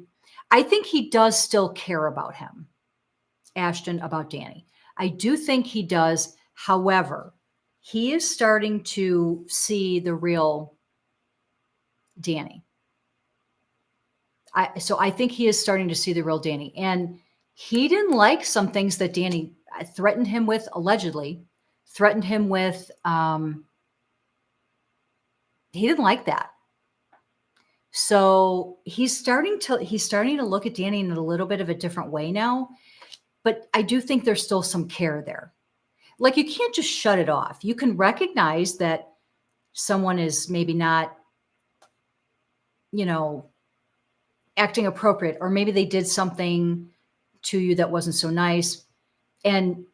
I think he does still care about him, Ashton, about Danny. I do think he does. However, he is starting to see the real Danny. So I think he is starting to see the real Danny. And he didn't like some things that Danny threatened him with, allegedly, threatened him with. He didn't like that. So he's starting to look at Danny in a little bit of a different way now. But I do think there's still some care there. Like, you can't just shut it off. You can recognize that someone is maybe not, acting appropriate, or maybe they did something to you that wasn't so nice, and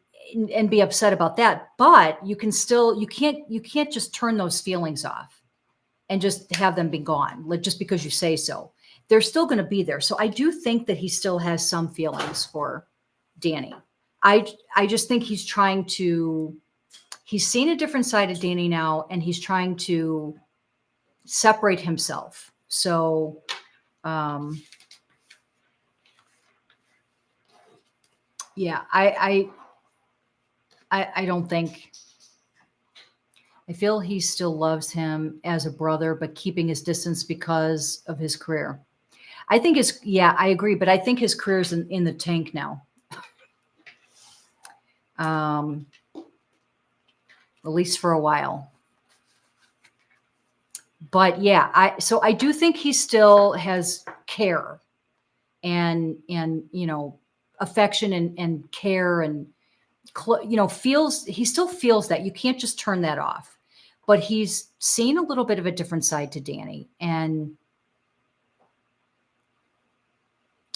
be upset about that. But you can't just turn those feelings off and just have them be gone, like, just because you say so. They're still going to be there. So I do think that he still has some feelings for Danny. I just think he's seen a different side of Danny now, and he's trying to separate himself. So, yeah, I don't think, I feel he still loves him as a brother, but keeping his distance because of his career. I think I agree, but I think his career's in the tank now. At least for a while. But yeah, I do think he still has care and affection and care, and he still feels that. You can't just turn that off. But he's seen a little bit of a different side to Danny, and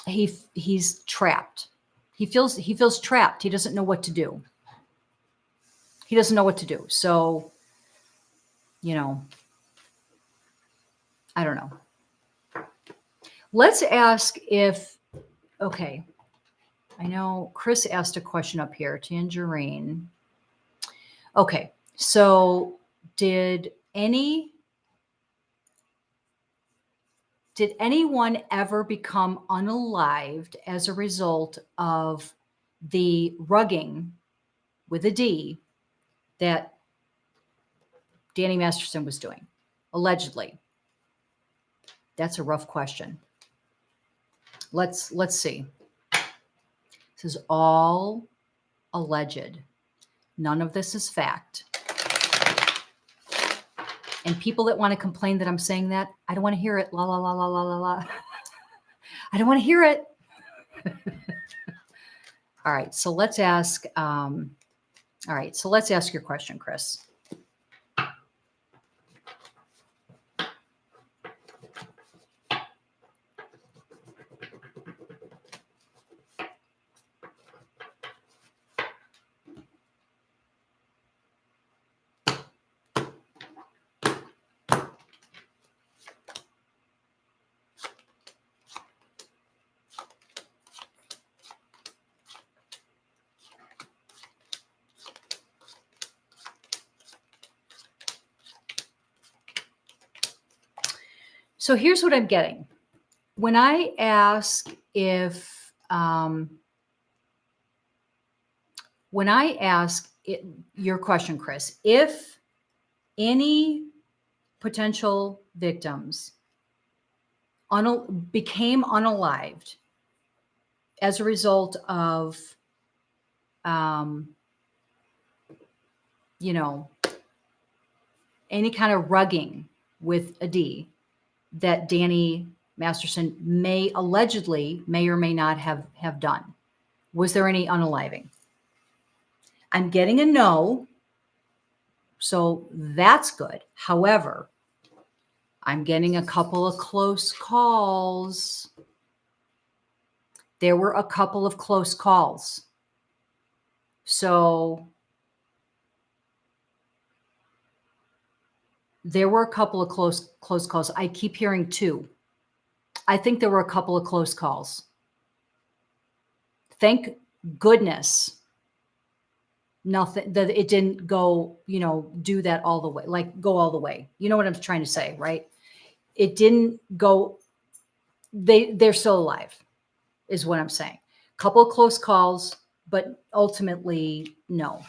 he's trapped. He feels trapped. He doesn't know what to do. So, I don't know. Let's ask if, okay, I know Chris asked a question up here, Tangerine. Okay, so did anyone ever become unalived as a result of the rugging with a D that Danny Masterson was doing, allegedly? That's a rough question. Let's see. This is all alleged. None of this is fact. And people that want to complain that I'm saying that, I don't want to hear it. La, la, la, la, la, la, la. I don't want to hear it. All right. So let's ask, let's ask your question, Chris. So here's what I'm getting. When I ask if, your question, Chris, if any potential victims became unalived as a result of, any kind of rugging with a D that Danny Masterson may or may not have done. Was there any unaliving? I'm getting a no, so that's good. However, I'm getting a couple of close calls. There were a couple of close calls. So there were a couple of close calls. I keep hearing 2. I think there were a couple of close calls. Thank goodness nothing that it didn't go, do that all the way, like go all the way. You know what I'm trying to say, right? It didn't go, they're still alive is what I'm saying. Couple of close calls, but ultimately, no.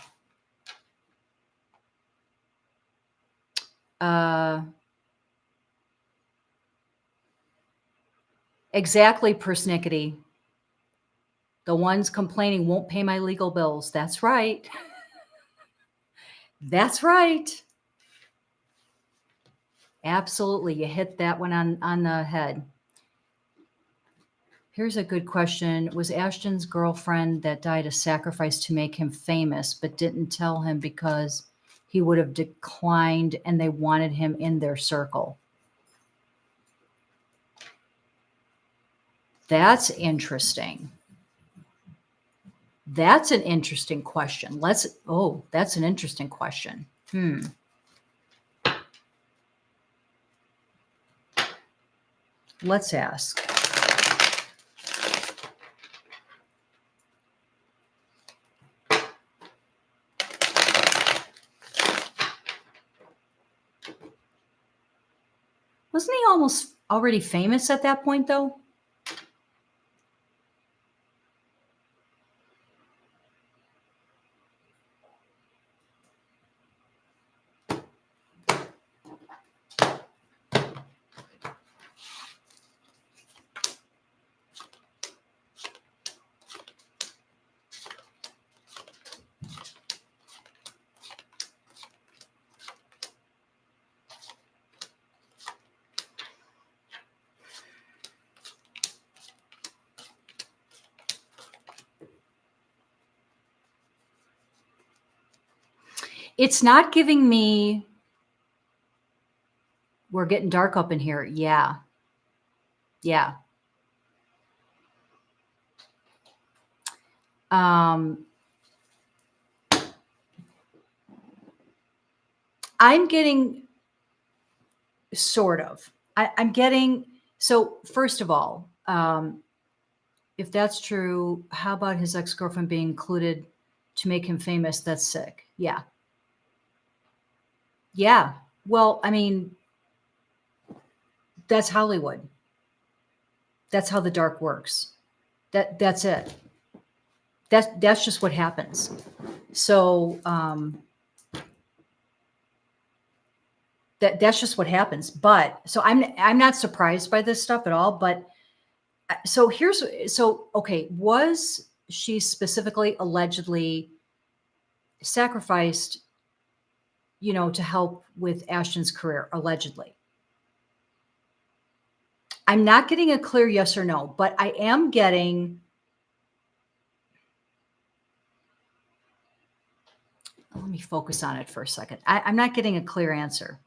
Exactly, persnickety. The ones complaining won't pay my legal bills. That's right. That's right. Absolutely. You hit that one on the head. Here's a good question. Was Ashton's girlfriend that died a sacrifice to make him famous, but didn't tell him because he would have declined and they wanted him in their circle? That's interesting. That's an interesting question. That's an interesting question. Let's ask. Wasn't he almost already famous at that point, though? It's not giving me, we're getting dark up in here. Yeah. I'm getting sort of. I'm getting, so first of all, if that's true, how about his ex-girlfriend being included to make him famous? That's sick. Yeah. Well, I mean, that's Hollywood. That's how the dark works. That's it. That's just what happens. So that's just what happens. But so I'm not surprised by this stuff at all. But so okay, was she specifically allegedly sacrificed, to help with Ashton's career, allegedly? I'm not getting a clear yes or no, but I am getting, let me focus on it for a second. I'm not getting a clear answer.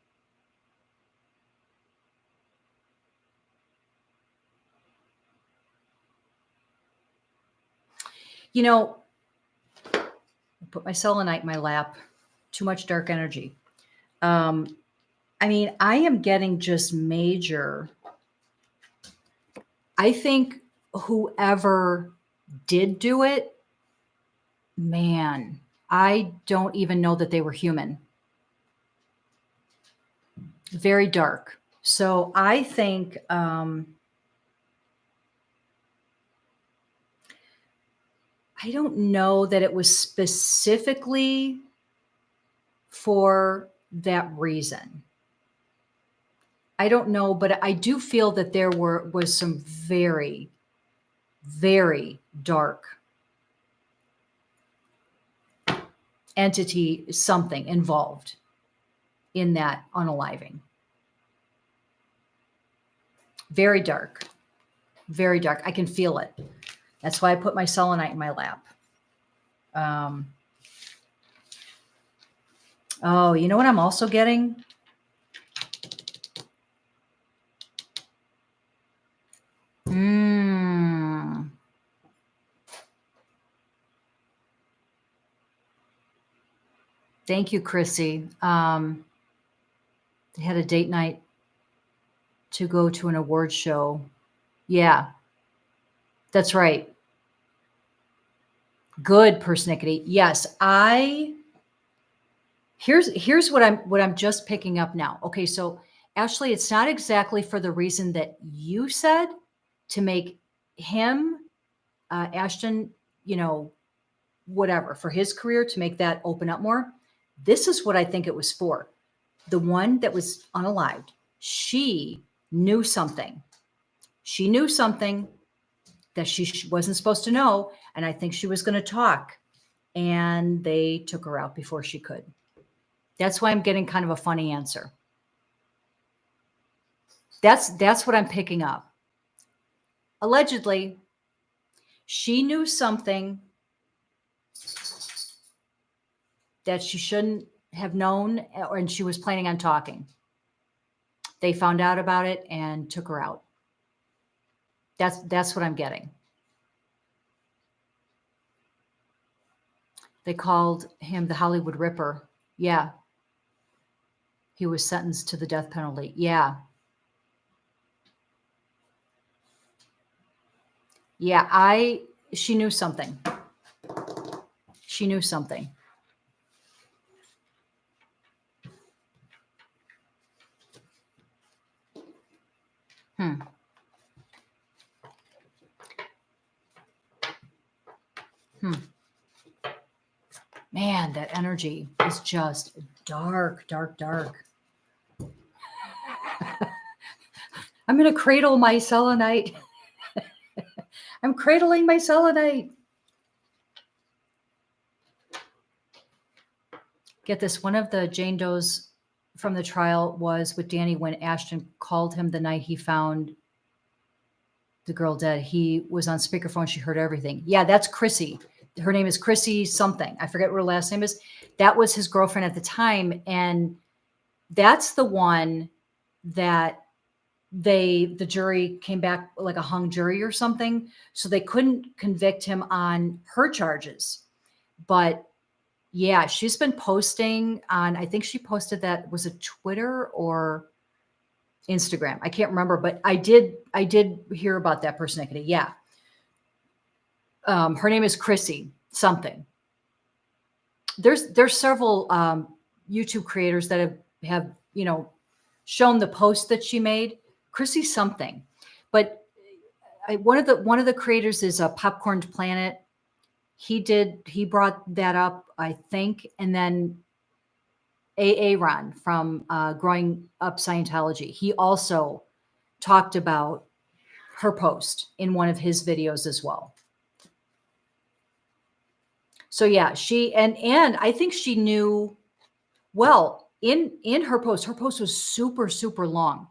Put my selenite in my lap, too much dark energy. I mean, I am getting just major. I think whoever did do it, man, I don't even know that they were human. Very dark. So I think I don't know that it was specifically for that reason. I don't know, but I do feel that there was some very, very dark entity, something involved in that unaliving. Very dark, very dark. I can feel it. That's why I put my selenite in my lap. Oh, you know what I'm also getting? Thank you, Chrissy. They had a date night to go to an award show. Yeah, that's right. Good, persnickety. Yes, here's what I'm just picking up now. Okay, so Ashley, it's not exactly for the reason that you said, to make him, Ashton, whatever, for his career, to make that open up more. This is what I think it was for. The one that was unalived, she knew something. She knew something that she wasn't supposed to know. And I think she was going to talk. And they took her out before she could. That's why I'm getting kind of a funny answer. That's what I'm picking up. Allegedly, she knew something that she shouldn't have known, and she was planning on talking. They found out about it and took her out. That's what I'm getting. They called him the Hollywood Ripper. Yeah. He was sentenced to the death penalty. Yeah. Yeah, she knew something. She knew something. Man, that energy is just dark, dark, dark. I'm going to cradle my selenite. I'm cradling my selenite. Get this. One of the Jane Does from the trial was with Danny when Ashton called him the night he found the girl dead. He was on speakerphone. She heard everything. Yeah, that's Chrissy. Her name is Chrissy something. I forget what her last name is. That was his girlfriend at the time. And that's the one that the jury came back like a hung jury or something. So they couldn't convict him on her charges. But yeah, she's been posting on, I think she posted that, was it Twitter or Instagram? I can't remember, but I did hear about that persnickety. Yeah. Her name is Chrissy something. There's several YouTube creators that have shown the post that she made. Chrissy something, but one of the creators is a Popcorned Planet. he brought that up, I think. And then Ron from Growing Up Scientology, he also talked about her post in one of his videos as well. So yeah, and I think she knew well in her post. Her post was super, super long.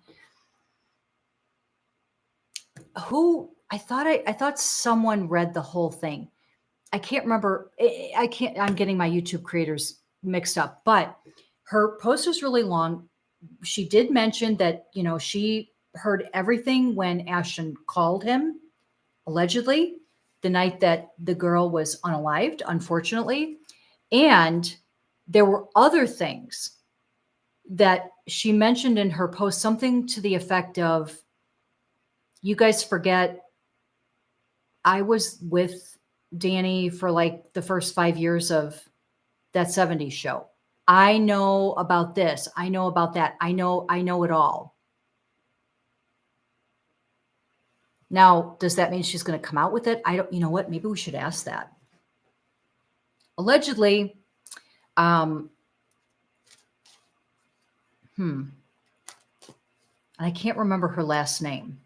I thought someone read the whole thing. I can't remember. I'm getting my YouTube creators mixed up, but her post was really long. She did mention that, she heard everything when Ashton called him, allegedly, the night that the girl was unalived, unfortunately. And there were other things that she mentioned in her post, something to the effect of, you guys forget I was with Danny for like the first 5 years of that 70s show. I know about this. I know about that. I know it all. Now, does that mean she's going to come out with it? You know what? Maybe we should ask that. Allegedly, I can't remember her last name.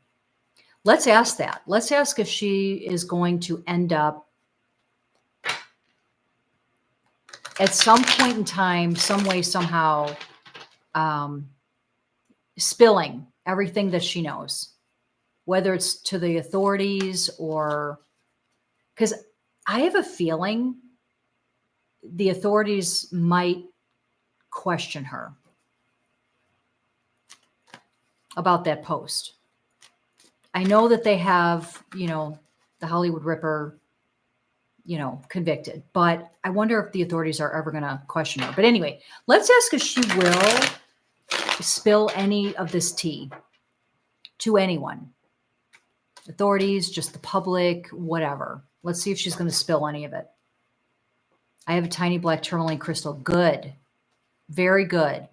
Let's ask that. Let's ask if she is going to end up at some point in time, some way, somehow, spilling everything that she knows, whether it's to the authorities or, because I have a feeling the authorities might question her about that post. I know that they have, the Hollywood Ripper, convicted, but I wonder if the authorities are ever going to question her. But anyway, let's ask if she will spill any of this tea to anyone. Authorities, just the public, whatever. Let's see if she's going to spill any of it. I have a tiny black tourmaline crystal. Good. Very good.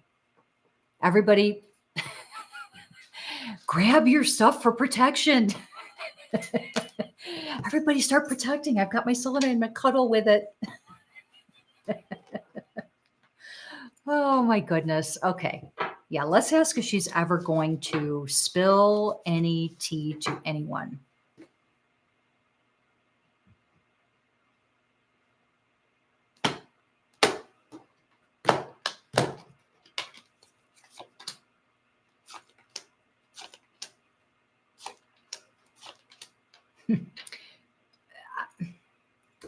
Everybody, grab your stuff for protection. Everybody start protecting. I've got my cylinder and my cuddle with it. Oh my goodness. Okay. Yeah, let's ask if she's ever going to spill any tea to anyone.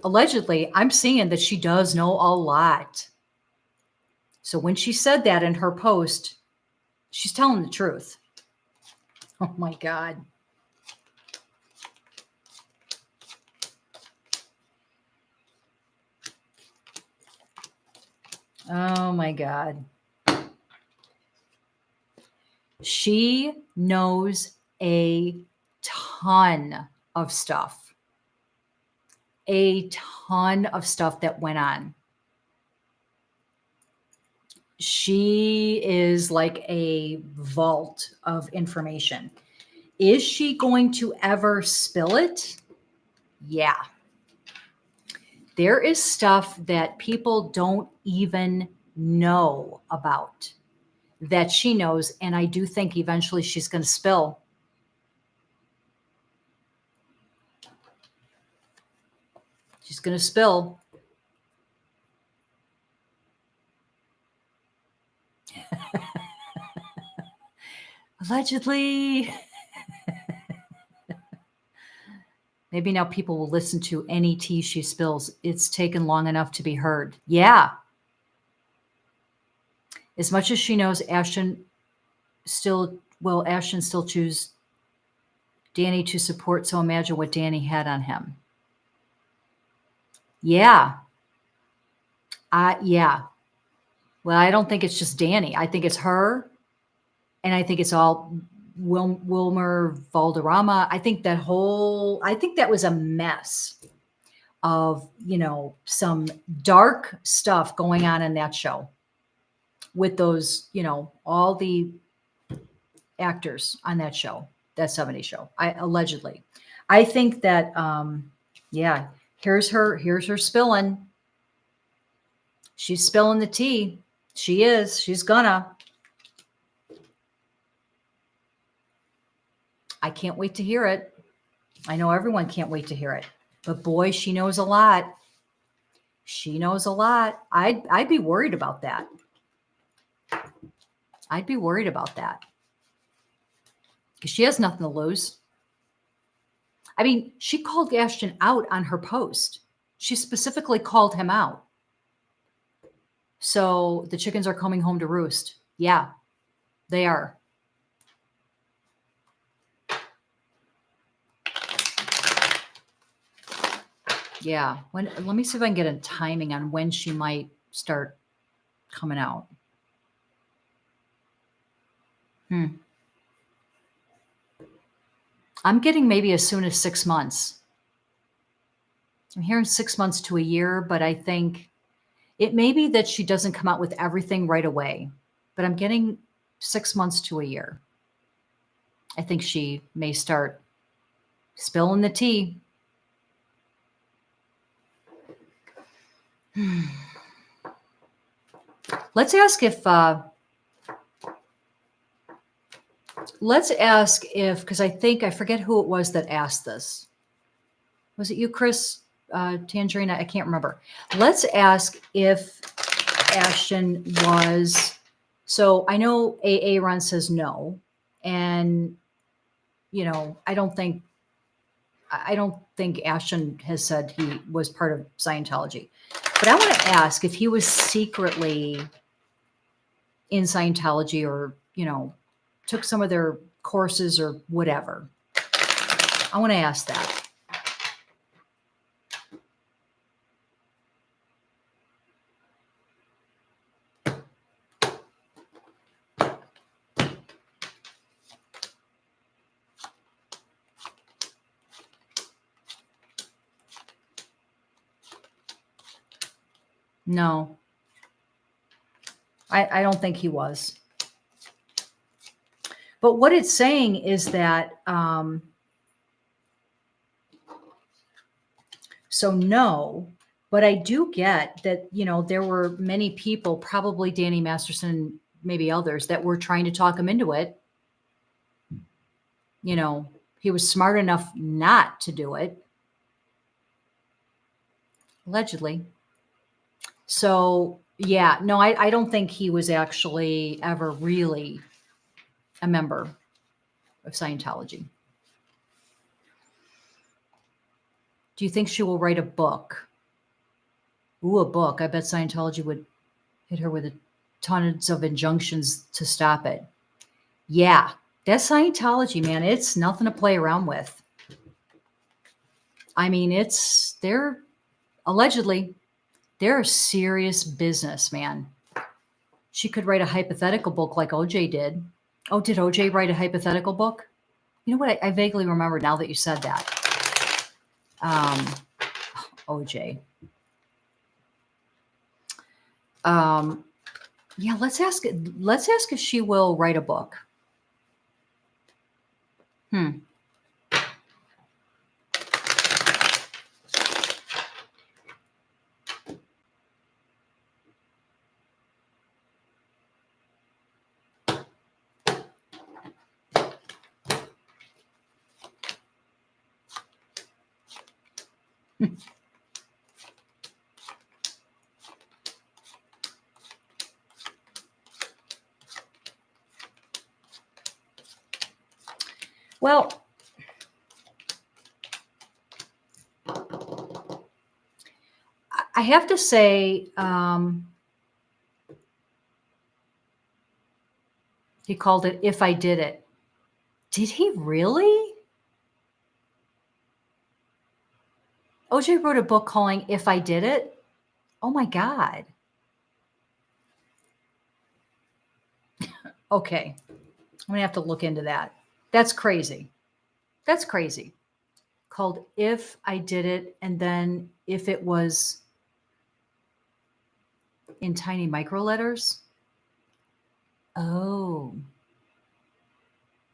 Allegedly, I'm seeing that she does know a lot. So when she said that in her post, she's telling the truth. Oh my God. Oh my God. She knows a ton of stuff. A ton of stuff that went on. She is like a vault of information. Is she going to ever spill it? Yeah. There is stuff that people don't even know about that she knows, and I do think eventually she's going to spill. She's going to spill. Allegedly. Maybe now people will listen to any tea she spills. It's taken long enough to be heard. Yeah. As much as she knows, Ashton still choose Danny to support. So imagine what Danny had on him. Yeah. Yeah. Well, I don't think it's just Danny. I think it's her. And I think it's all Wilmer Valderrama. I think that was a mess of, some dark stuff going on in that show with those, all the actors on that show, that 70s show, allegedly. I think that, yeah, Here's her spilling. She's spilling the tea. She is. She's gonna. I can't wait to hear it. I know everyone can't wait to hear it. But boy, she knows a lot. She knows a lot. I'd be worried about that. I'd be worried about that. Because she has nothing to lose. I mean, she called Ashton out on her post. She specifically called him out. So the chickens are coming home to roost. Yeah, they are. Yeah. Let me see if I can get a timing on when she might start coming out. I'm getting maybe as soon as 6 months. I'm hearing 6 months to a year, but I think it may be that she doesn't come out with everything right away, but I'm getting 6 months to a year. I think she may start spilling the tea. Let's ask if, because I forget who it was that asked this. Was it you, Chris? Tangerine? I can't remember. Let's ask if Ashton was, so I know Aaron says no. And, I don't think Ashton has said he was part of Scientology. But I want to ask if he was secretly in Scientology or, took some of their courses or whatever. I want to ask that. No, I don't think he was. But what it's saying is that, so no, but I do get that, there were many people, probably Danny Masterson, maybe others, that were trying to talk him into it. He was smart enough not to do it. Allegedly. So, yeah, no, I don't think he was actually ever really a member of Scientology. Do you think she will write a book? Ooh, a book. I bet Scientology would hit her with tons of injunctions to stop it. Yeah, that's Scientology, man. It's nothing to play around with. I mean, they're serious business, man. She could write a hypothetical book like OJ did. Oh, did OJ write a hypothetical book? You know what? I vaguely remember now that you said that. OJ. Yeah, let's ask if she will write a book. Well, I have to say, he called it "If I Did It." Did he really? OJ wrote a book calling "If I Did It." Oh my God. Okay. I'm going to have to look into that. That's crazy. That's crazy. Called "If I Did It," and then if it was in tiny micro letters. Oh.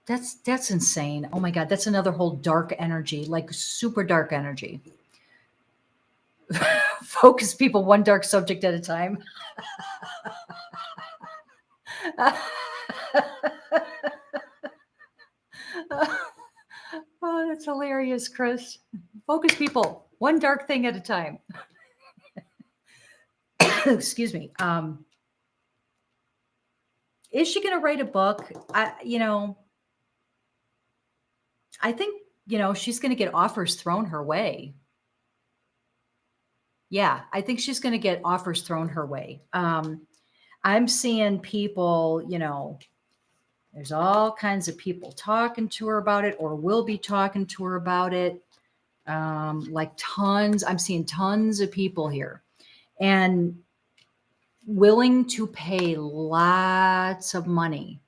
That's insane. Oh my God. That's another whole dark energy, like super dark energy. Focus people one dark subject at a time. Oh, that's hilarious, Chris. Focus people one dark thing at a time. Excuse me. Is she going to write a book? I think, she's going to get offers thrown her way. Yeah, I think she's going to get offers thrown her way. I'm seeing people, there's all kinds of people talking to her about it or will be talking to her about it. Like tons, I'm seeing tons of people here and willing to pay lots of money.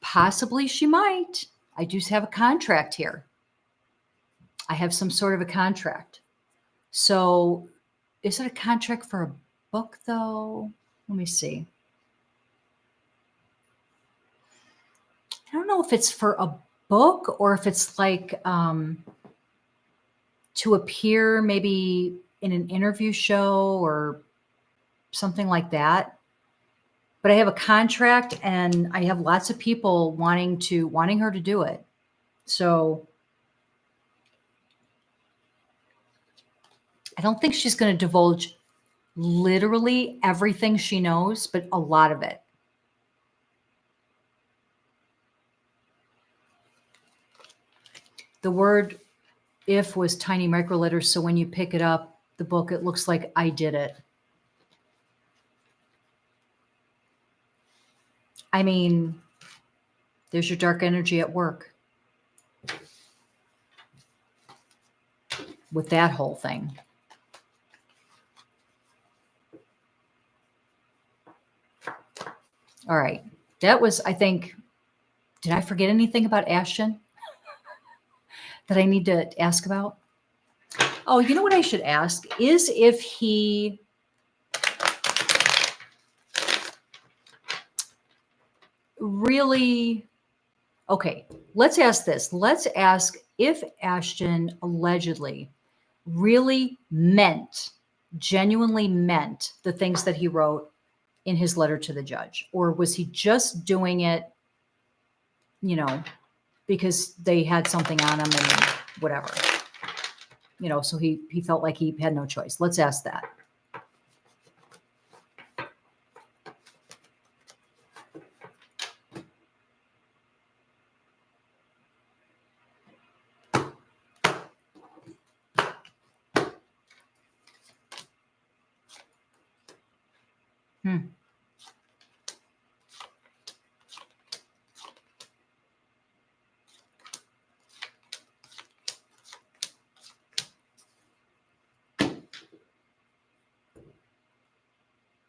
Possibly she might. I do have a contract here. I have some sort of a contract. So is it a contract for a book though? Let me see. I don't know if it's for a book or if it's like to appear maybe in an interview show or something like that. But I have a contract and I have lots of people wanting her to do it. So I don't think she's going to divulge literally everything she knows, but a lot of it. The word "if" was tiny micro letters, so when you pick it up, the book, it looks like I did it. I mean, there's your dark energy at work with that whole thing. All right. That was, I think, did I forget anything about Ashton that I need to ask about? Oh, you know what I should ask is if he really, okay, let's ask this. Let's ask if Ashton allegedly really genuinely meant the things that he wrote in his letter to the judge, or was he just doing it, because they had something on him and whatever, so he felt like he had no choice. Let's ask that.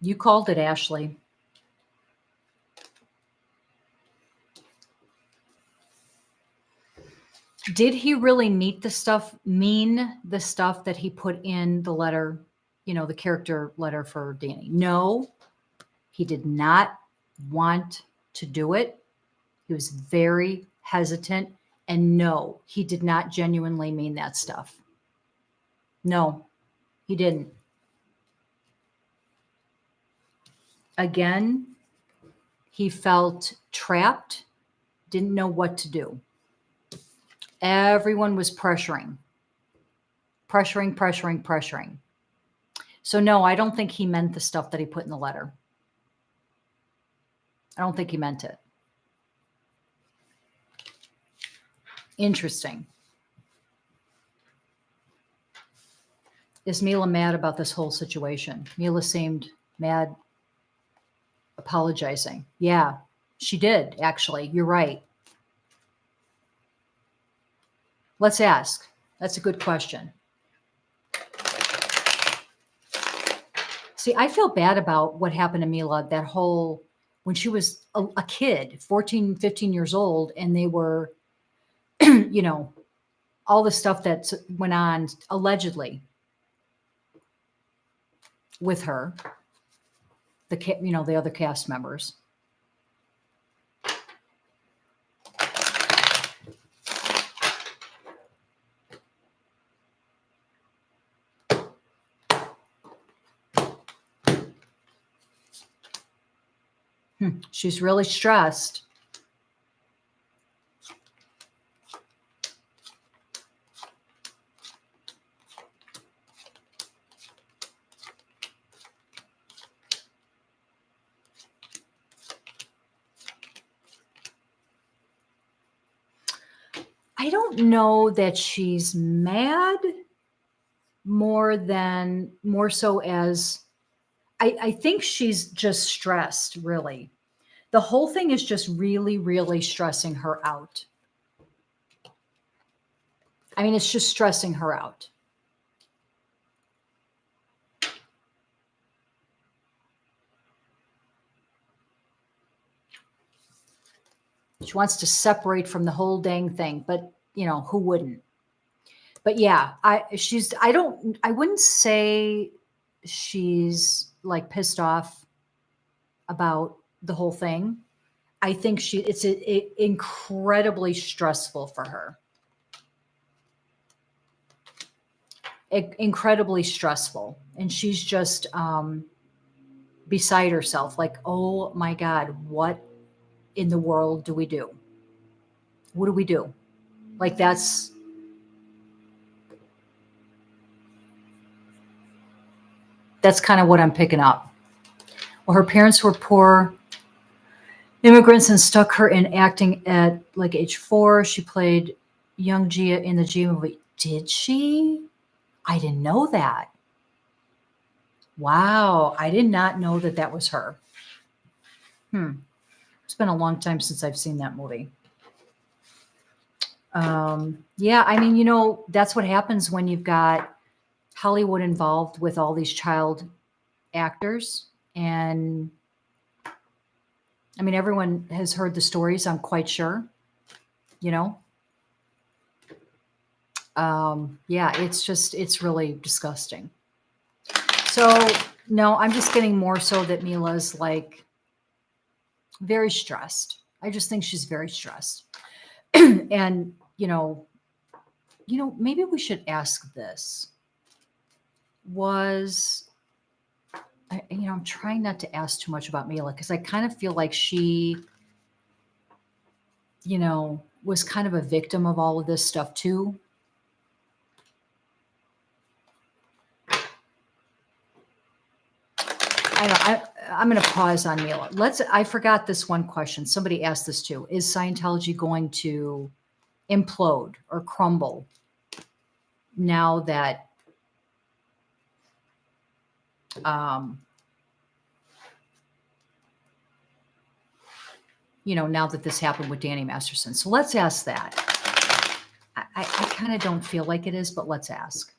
You called it, Ashley. Did he really mean the stuff that he put in the letter, the character letter for Danny? No, he did not want to do it. He was very hesitant. And no, he did not genuinely mean that stuff. No, he didn't. Again, he felt trapped, didn't know what to do. Everyone was pressuring. So no, I don't think he meant the stuff that he put in the letter. I don't think he meant it. Interesting. Is Mila mad about this whole situation? Mila seemed mad, apologizing. Yeah, she did, actually. You're right. Let's ask. That's a good question. See, I feel bad about what happened to Mila, that whole, when she was a kid, 14, 15 years old, and they were, all the stuff that went on allegedly with her, the other cast members. She's really stressed. I don't know that she's mad more so as I think she's just stressed, really. The whole thing is just really, really stressing her out. I mean, it's just stressing her out. She wants to separate from the whole dang thing, but who wouldn't? But yeah, I wouldn't say she's like pissed off about the whole thing. I think it's incredibly stressful for her. Incredibly stressful. And she's just beside herself. Like, oh my God, what in the world do we do? What do we do? Like that's kind of what I'm picking up. Well, her parents were poor immigrants and stuck her in acting at like age 4. She played young Gia in the Gia movie. Did she? I didn't know that. Wow. I did not know that that was her. It's been a long time since I've seen that movie. Yeah, I mean, that's what happens when you've got Hollywood involved with all these child actors. And I mean, everyone has heard the stories, I'm quite sure, Yeah, it's really disgusting. So, no, I'm just getting more so that Mila's like very stressed. I just think she's very stressed. And, maybe we should ask this. I'm trying not to ask too much about Mila because I kind of feel like she, was kind of a victim of all of this stuff too. I'm going to pause on Mila. I forgot this one question. Somebody asked this too. Is Scientology going to implode or crumble now that, now that this happened with Danny Masterson? So let's ask that. I kind of don't feel like it is, but let's ask.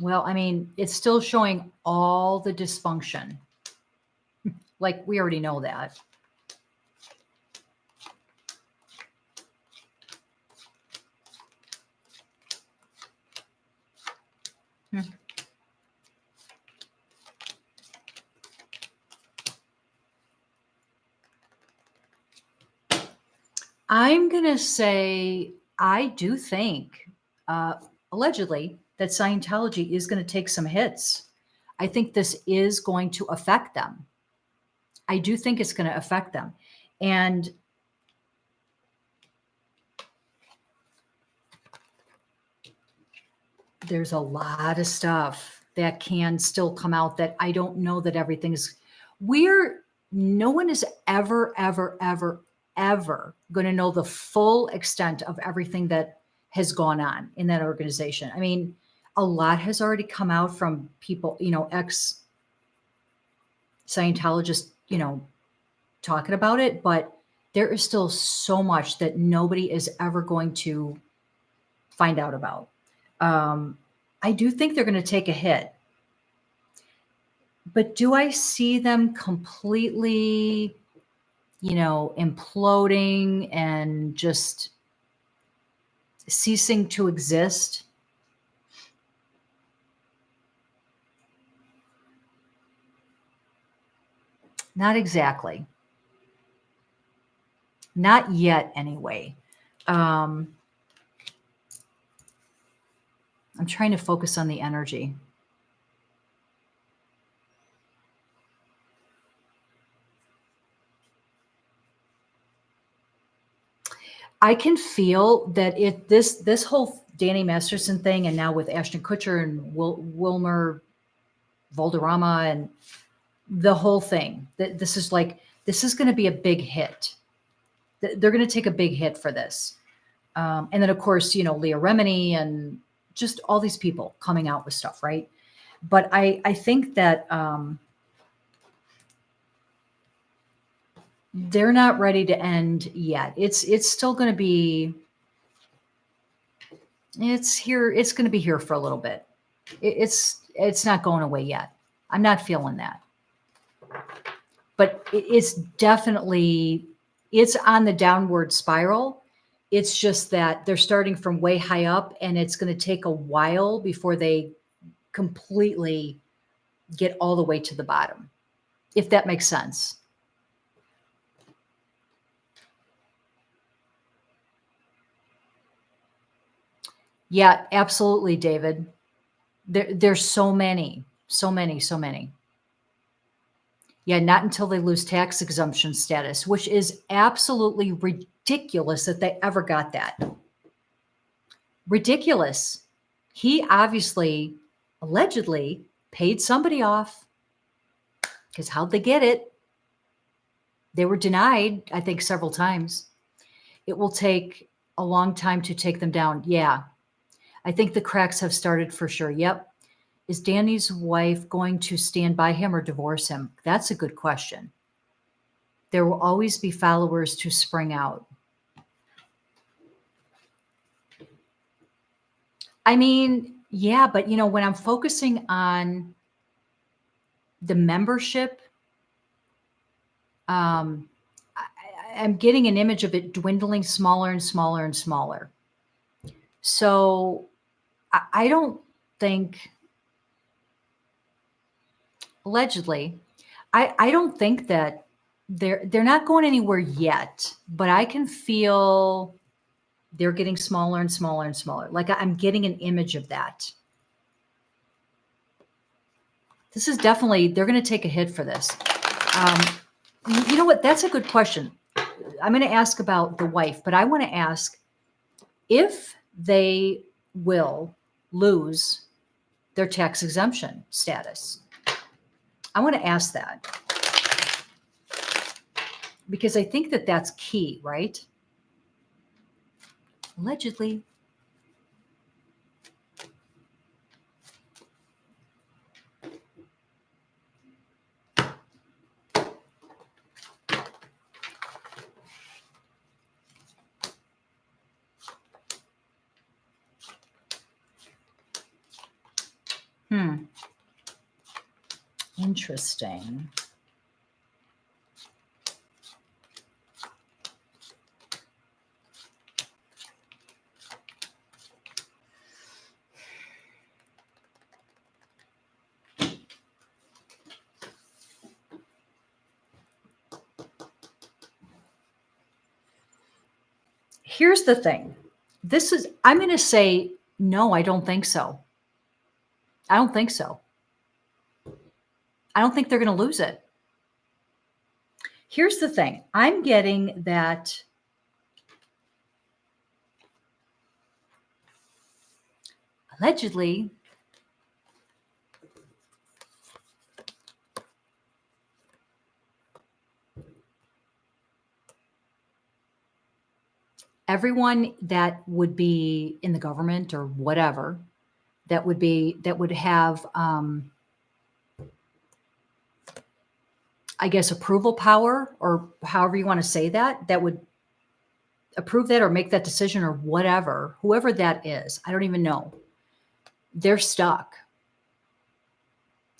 Well, I mean, it's still showing all the dysfunction. Like, we already know that. I'm going to say I do think, allegedly, that Scientology is going to take some hits. I think this is going to affect them. I do think it's going to affect them. And there's a lot of stuff that can still come out that I don't know that everything's no one is ever, ever, ever, ever going to know the full extent of everything that has gone on in that organization. I mean, a lot has already come out from people, ex Scientologists, talking about it, but there is still so much that nobody is ever going to find out about. I do think they're going to take a hit, but do I see them completely, imploding and just ceasing to exist? Not exactly. Not yet, anyway. I'm trying to focus on the energy. I can feel that this whole Danny Masterson thing, and now with Ashton Kutcher and Wilmer Valderrama and the whole thing, that this is going to be a big hit. They're going to take a big hit for this. And then, of course, Leah Remini and just all these people coming out with stuff, right? But I think that they're not ready to end yet. It's still going to be, it's here. It's going to be here for a little bit. It's not going away yet. I'm not feeling that. But it's definitely, it's on the downward spiral. It's just that they're starting from way high up, and it's going to take a while before they completely get all the way to the bottom, if that makes sense. Yeah, absolutely, David. There's so many. Yeah, not until they lose tax exemption status, which is absolutely ridiculous that they ever got that. Ridiculous. He obviously, allegedly, paid somebody off, because how'd they get it? They were denied, I think, several times. It will take a long time to take them down. Yeah, I think the cracks have started for sure. Yep. Is Danny's wife going to stand by him or divorce him? That's a good question. There will always be followers to spring out. I mean, yeah, but when I'm focusing on the membership, I'm getting an image of it dwindling smaller and smaller and smaller. So I don't think, allegedly, I don't think that they're not going anywhere yet, but I can feel they're getting smaller and smaller and smaller. Like I'm getting an image of that. This is definitely, they're going to take a hit for this. You know what? That's a good question. I'm going to ask about the wife, but I want to ask if they will lose their tax exemption status. I want to ask that because I think that that's key, right? Allegedly. Interesting. Here's the thing. I'm going to say, no, I don't think so. I don't think so. I don't think they're going to lose it. Here's the thing. I'm getting that allegedly everyone that would be in the government or whatever, that would have, I guess, approval power, or however you want to say that would approve that or make that decision or whatever, whoever that is, I don't even know. They're stuck.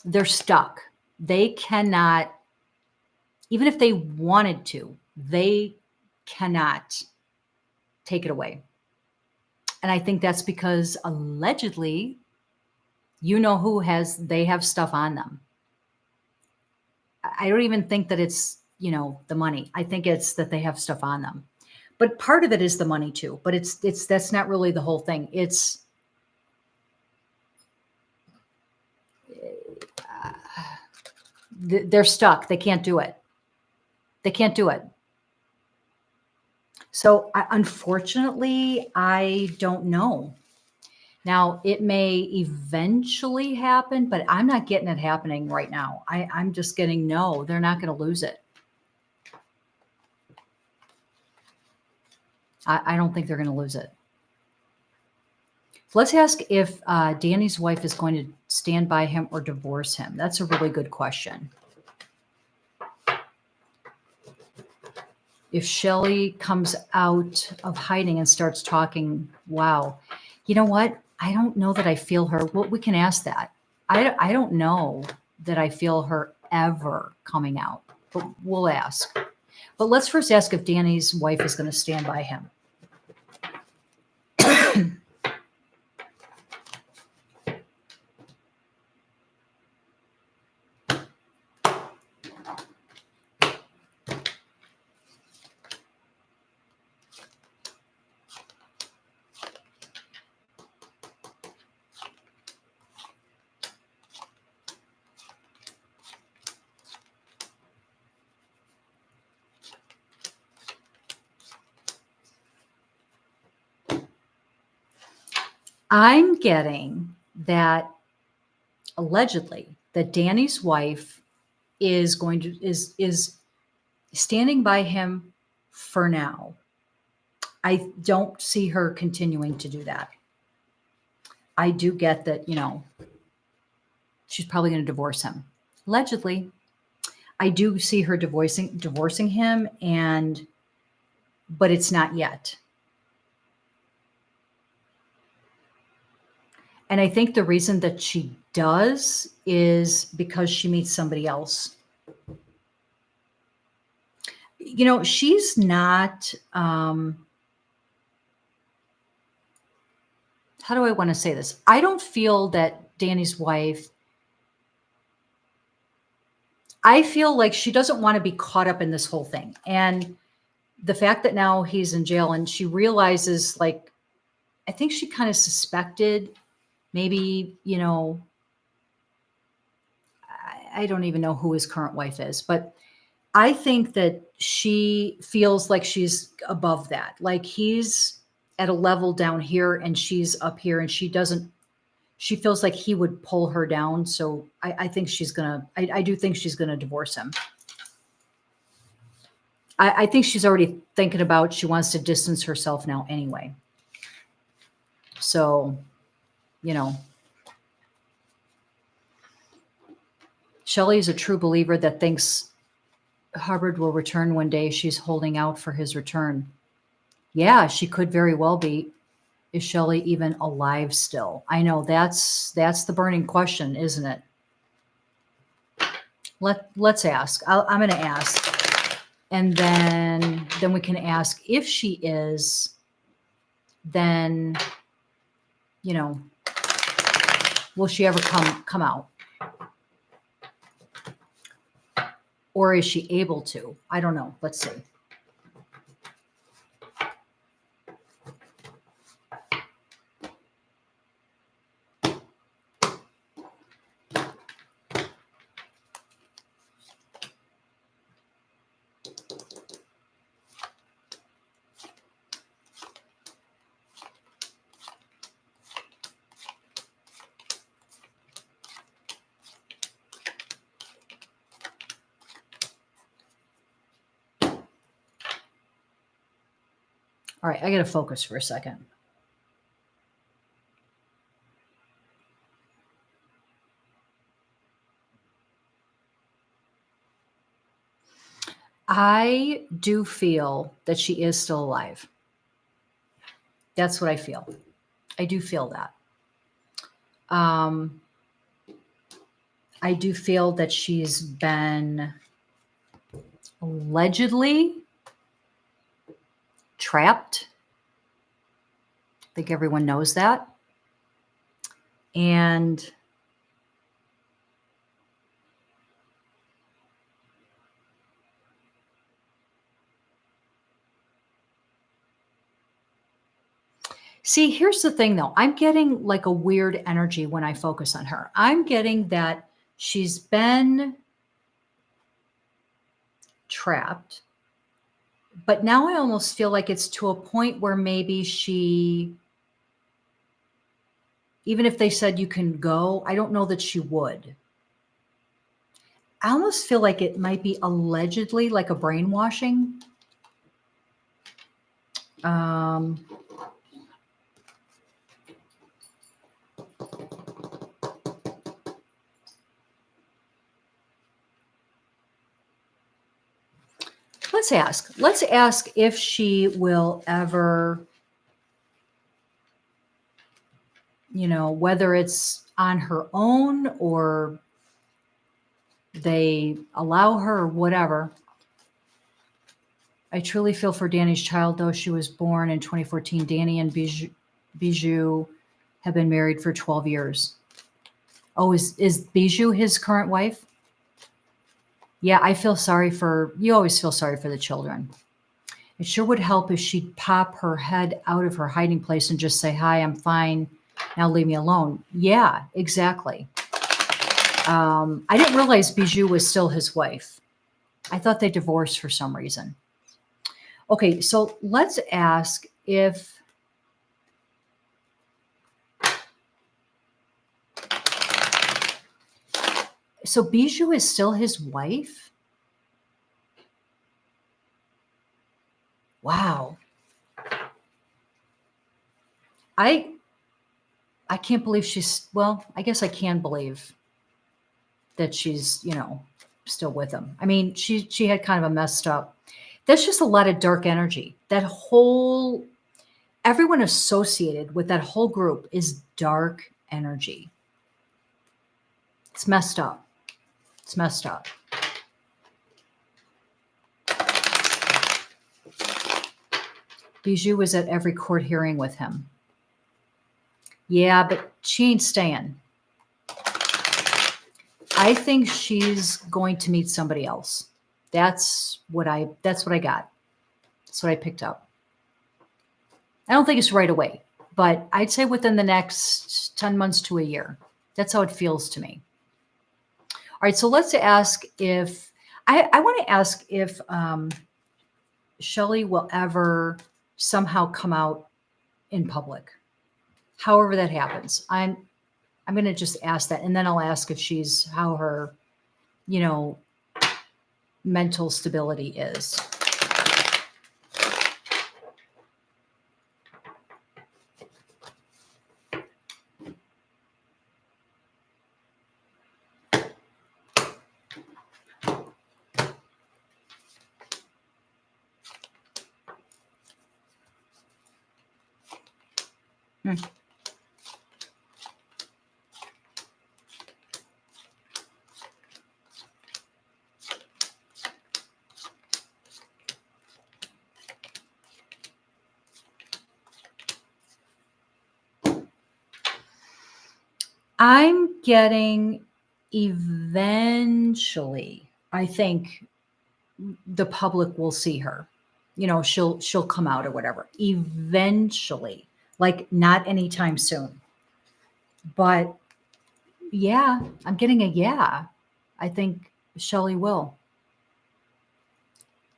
They're stuck. They cannot, even if they wanted to, they cannot take it away. And I think that's because allegedly, they have stuff on them. I don't even think that it's, the money. I think it's that they have stuff on them. But part of it is the money too. But that's not really the whole thing. It's they're stuck. They can't do it. They can't do it. So unfortunately, I don't know. Now, it may eventually happen, but I'm not getting it happening right now. I'm just getting no, they're not going to lose it. I don't think they're going to lose it. Let's ask if Danny's wife is going to stand by him or divorce him. That's a really good question. If Shelley comes out of hiding and starts talking, wow. You know what? I don't know that I feel her. Well, we can ask that. I don't know that I feel her ever coming out, but we'll ask. But let's first ask if Danny's wife is going to stand by him. I'm getting that allegedly that Danny's wife is is standing by him for now. I don't see her continuing to do that. I do get that, she's probably going to divorce him. Allegedly. I do see her divorcing him, but it's not yet. And I think the reason that she does is because she meets somebody else. She's not, how do I want to say this? I don't feel that Danny's wife, I feel like she doesn't want to be caught up in this whole thing. And the fact that now he's in jail and she realizes, I think she kind of suspected maybe, I don't even know who his current wife is, but I think that she feels like she's above that. Like he's at a level down here and she's up here, and she feels like he would pull her down. So I think I do think she's gonna divorce him. I think she's already thinking about, she wants to distance herself now anyway. So, Shelley is a true believer that thinks Hubbard will return one day. She's holding out for his return. Yeah, she could very well be. Is Shelley even alive still? I know that's the burning question, isn't it? Let's ask. I'm going to ask, and then we can ask if she is. Then, will she ever come out? Or is she able to? I don't know. Let's see. All right, I got to focus for a second. I do feel that she is still alive. That's what I feel. I do feel that. I do feel that she's been allegedly trapped. I think everyone knows that. And See, here's the thing though. I'm getting like a weird energy when I focus on her. I'm getting that she's been trapped, but now I almost feel like it's to a point where maybe she, even if they said you can go, I don't know that she would. I almost feel like it might be allegedly like a brainwashing. Um, let's ask. Let's ask if she will ever, whether it's on her own or they allow her or whatever. I truly feel for Danny's child, though. She was born in 2014. Danny and Bijou have been married for 12 years. Oh, is Bijou his current wife? Yeah, I feel sorry for, you always feel sorry for the children. It sure would help if she'd pop her head out of her hiding place and just say, hi, I'm fine. Now leave me alone. Yeah, exactly. I didn't realize Bijou was still his wife. I thought they divorced for some reason. Okay, so let's ask if so Bijou is still his wife? Wow. I can't believe she's, well, I guess I can believe that she's, still with him. I mean, she had kind of a messed up. That's just a lot of dark energy. That whole, everyone associated with that whole group is dark energy. It's messed up. It's messed up. Bijou was at every court hearing with him. Yeah, but she ain't staying. I think she's going to meet somebody else. That's what I got. That's what I picked up. I don't think it's right away, but I'd say within the next 10 months to a year. That's how it feels to me. All right, so let's ask if, I want to ask if Shelley will ever somehow come out in public. However that happens. I'm going to just ask that, and then I'll ask if she's, how her, mental stability is. I'm getting eventually, I think the public will see her. She'll come out or whatever. Eventually, like not anytime soon. But yeah, I'm getting a yeah. I think Shelley will.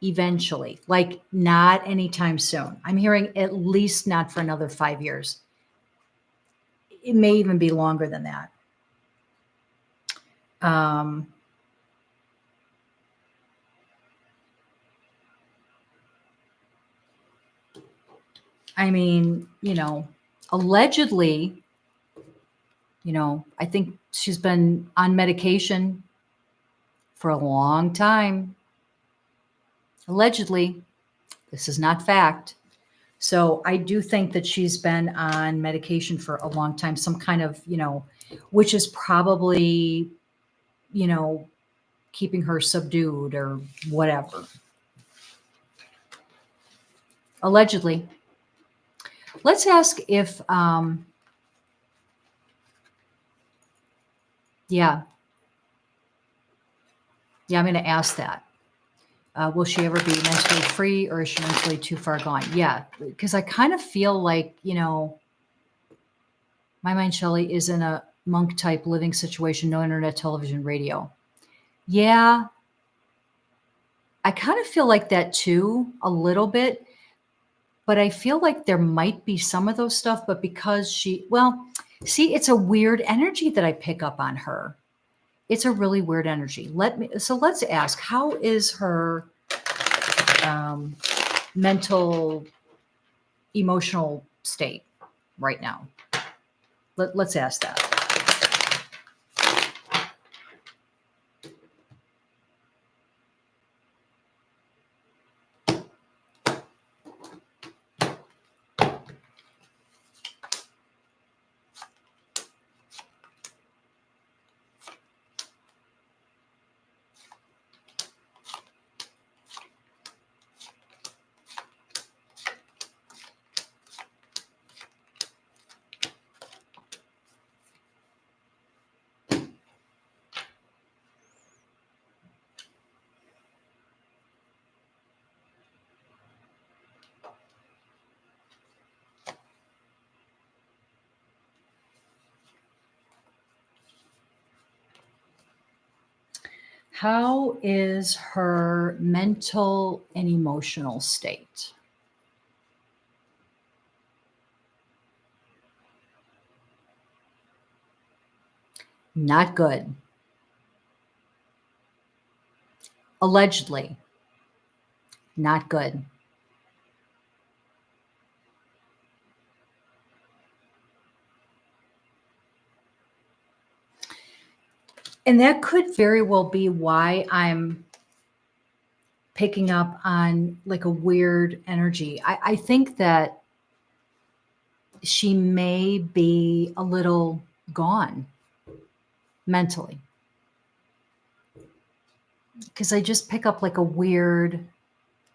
Eventually, like not anytime soon. I'm hearing at least not for another 5 years. It may even be longer than that. I mean, allegedly, I think she's been on medication for a long time. Allegedly, this is not fact. So I do think that she's been on medication for a long time, some kind of, which is probably, keeping her subdued or whatever. Allegedly. Let's ask if, yeah, I'm going to ask that. Will she ever be mentally free, or is she mentally too far gone? Yeah, because I kind of feel like, My mind, Shelley, is in a monk type living situation, no internet, television, radio. Yeah, I kind of feel like that too, a little bit, but I feel like there might be some of those stuff, but because well, see, it's a weird energy that I pick up on her. It's a really weird energy. Let's ask, how is her um, mental, emotional state right now? Let's ask that. How is her mental and emotional state? Not good. Allegedly, not good. And that could very well be why I'm picking up on like a weird energy. I think that she may be a little gone mentally because I just pick up like a weird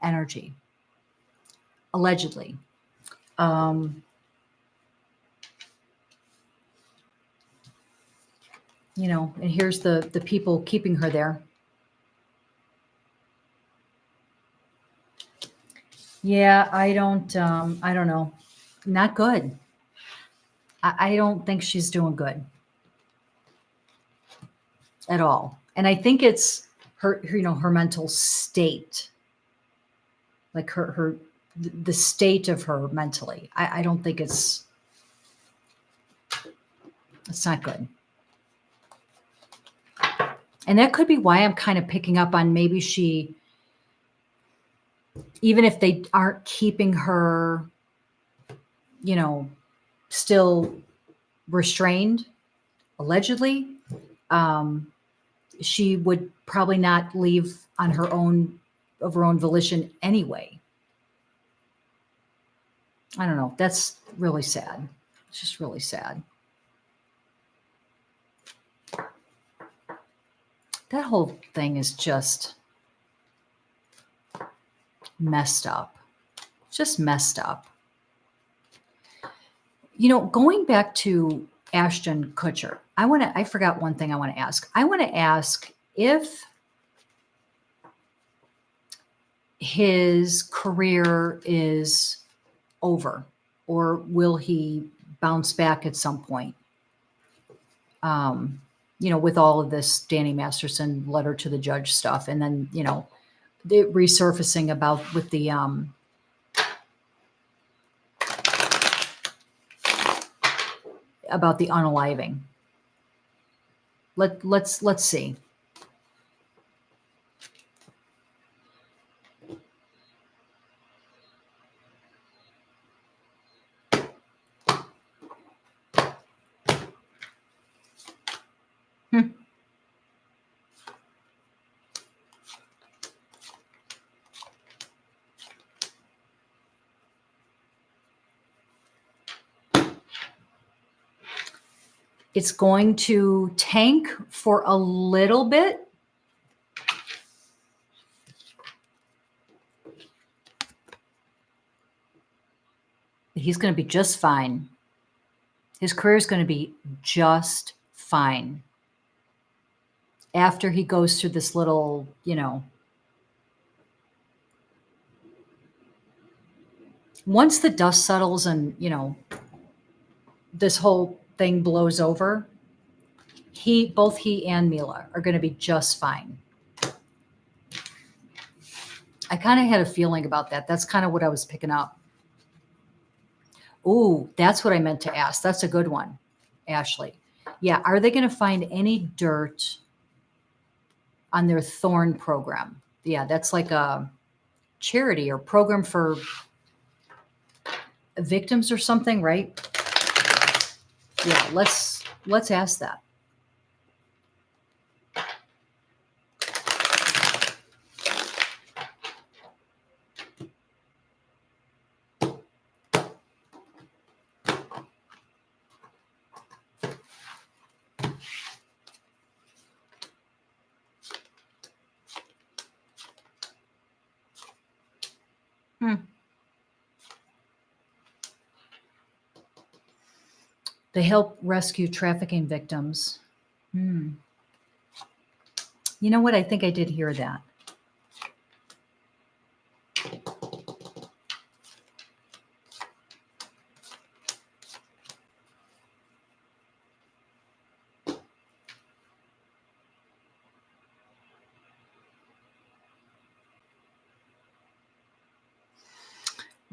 energy, allegedly. Um, and here's the people keeping her there. Yeah, I don't know. Not good. I don't think she's doing good at all. And I think it's her mental state, like the state of her mentally. I don't think it's not good. And that could be why I'm kind of picking up on maybe she, even if they aren't keeping her, still restrained, allegedly, she would probably not leave on her own volition anyway. I don't know. That's really sad. It's just really sad. That whole thing is just messed up. Just messed up. Going back to Ashton Kutcher, I forgot one thing I want to ask. I want to ask if his career is over or will he bounce back at some point? With all of this Danny Masterson letter to the judge stuff, and then, the resurfacing with the about the unaliving. Let's see. It's going to tank for a little bit. But he's going to be just fine. His career is going to be just fine. After he goes through this little, once the dust settles and, this whole thing blows over, both he and Mila are going to be just fine. I kind of had a feeling about that. That's kind of what I was picking up. Ooh, that's what I meant to ask. That's a good one, Ashley. Yeah, are they going to find any dirt on their Thorn program? Yeah, that's like a charity or program for victims or something, right? Yeah, let's ask that. They help rescue trafficking victims. You know what? I think I did hear that.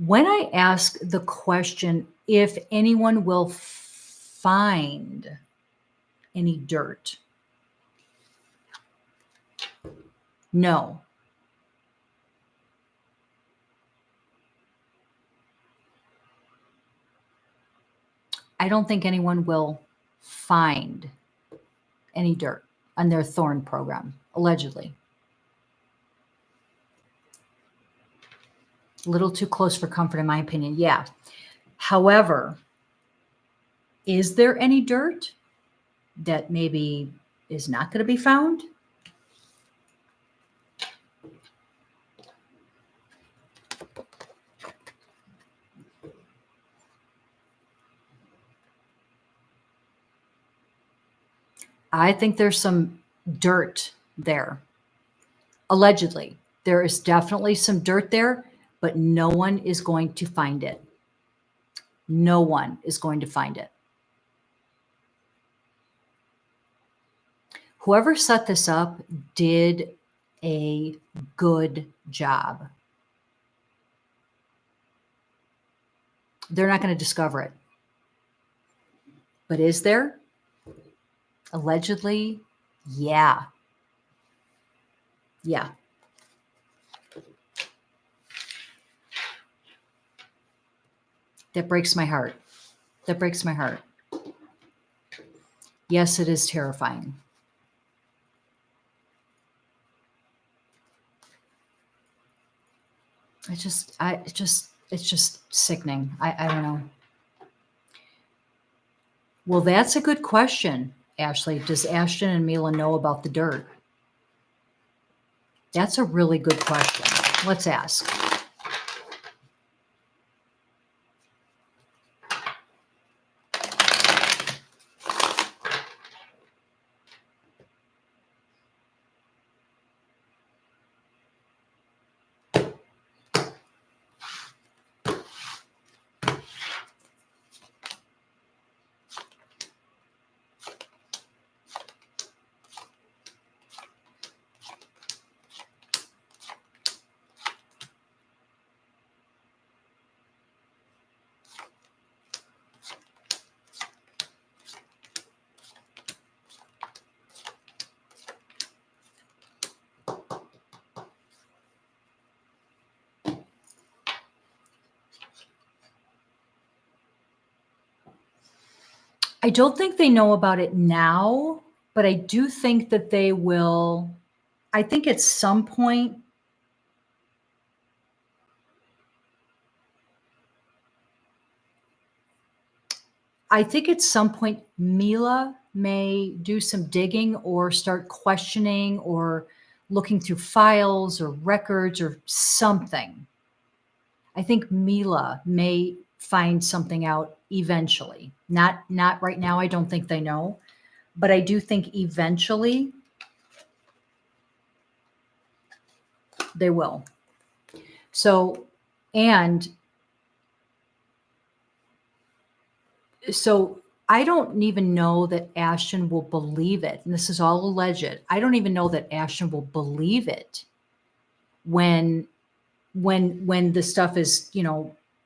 When I ask the question if anyone will find any dirt, no. I don't think anyone will find any dirt on their Thorn program, allegedly. A little too close for comfort, in my opinion. Yeah. However, is there any dirt that maybe is not going to be found? I think there's some dirt there. Allegedly, there is definitely some dirt there, but no one is going to find it. No one is going to find it. Whoever set this up did a good job. They're not going to discover it. But is there? Allegedly, yeah. Yeah. That breaks my heart. That breaks my heart. Yes, it is terrifying. It's just sickening. I don't know. Well, that's a good question, Ashley. Does Ashton and Mila know about the dirt? That's a really good question. Let's ask. I don't think they know about it now, but I do think that they will. I think at some point, Mila may do some digging or start questioning or looking through files or records or something. I think Mila may find something out eventually. Not right now. I don't think they know, but I do think eventually they will. So I don't even know that Ashton will believe it. And this is all alleged. I don't even know that Ashton will believe it when the stuff is,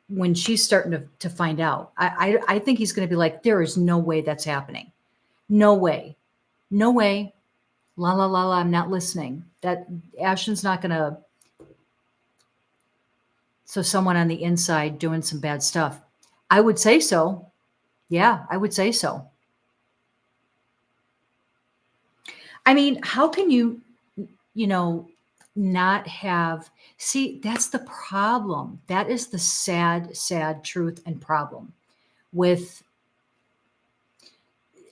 when she's starting to find out. I think he's going to be like, there is no way that's happening. No way. No way. La la la la. I'm not listening. That Ashton's not going to. So someone on the inside doing some bad stuff. I would say so. Yeah, I would say so. I mean, how can you not have, see, that's the problem. That is the sad, sad truth and problem with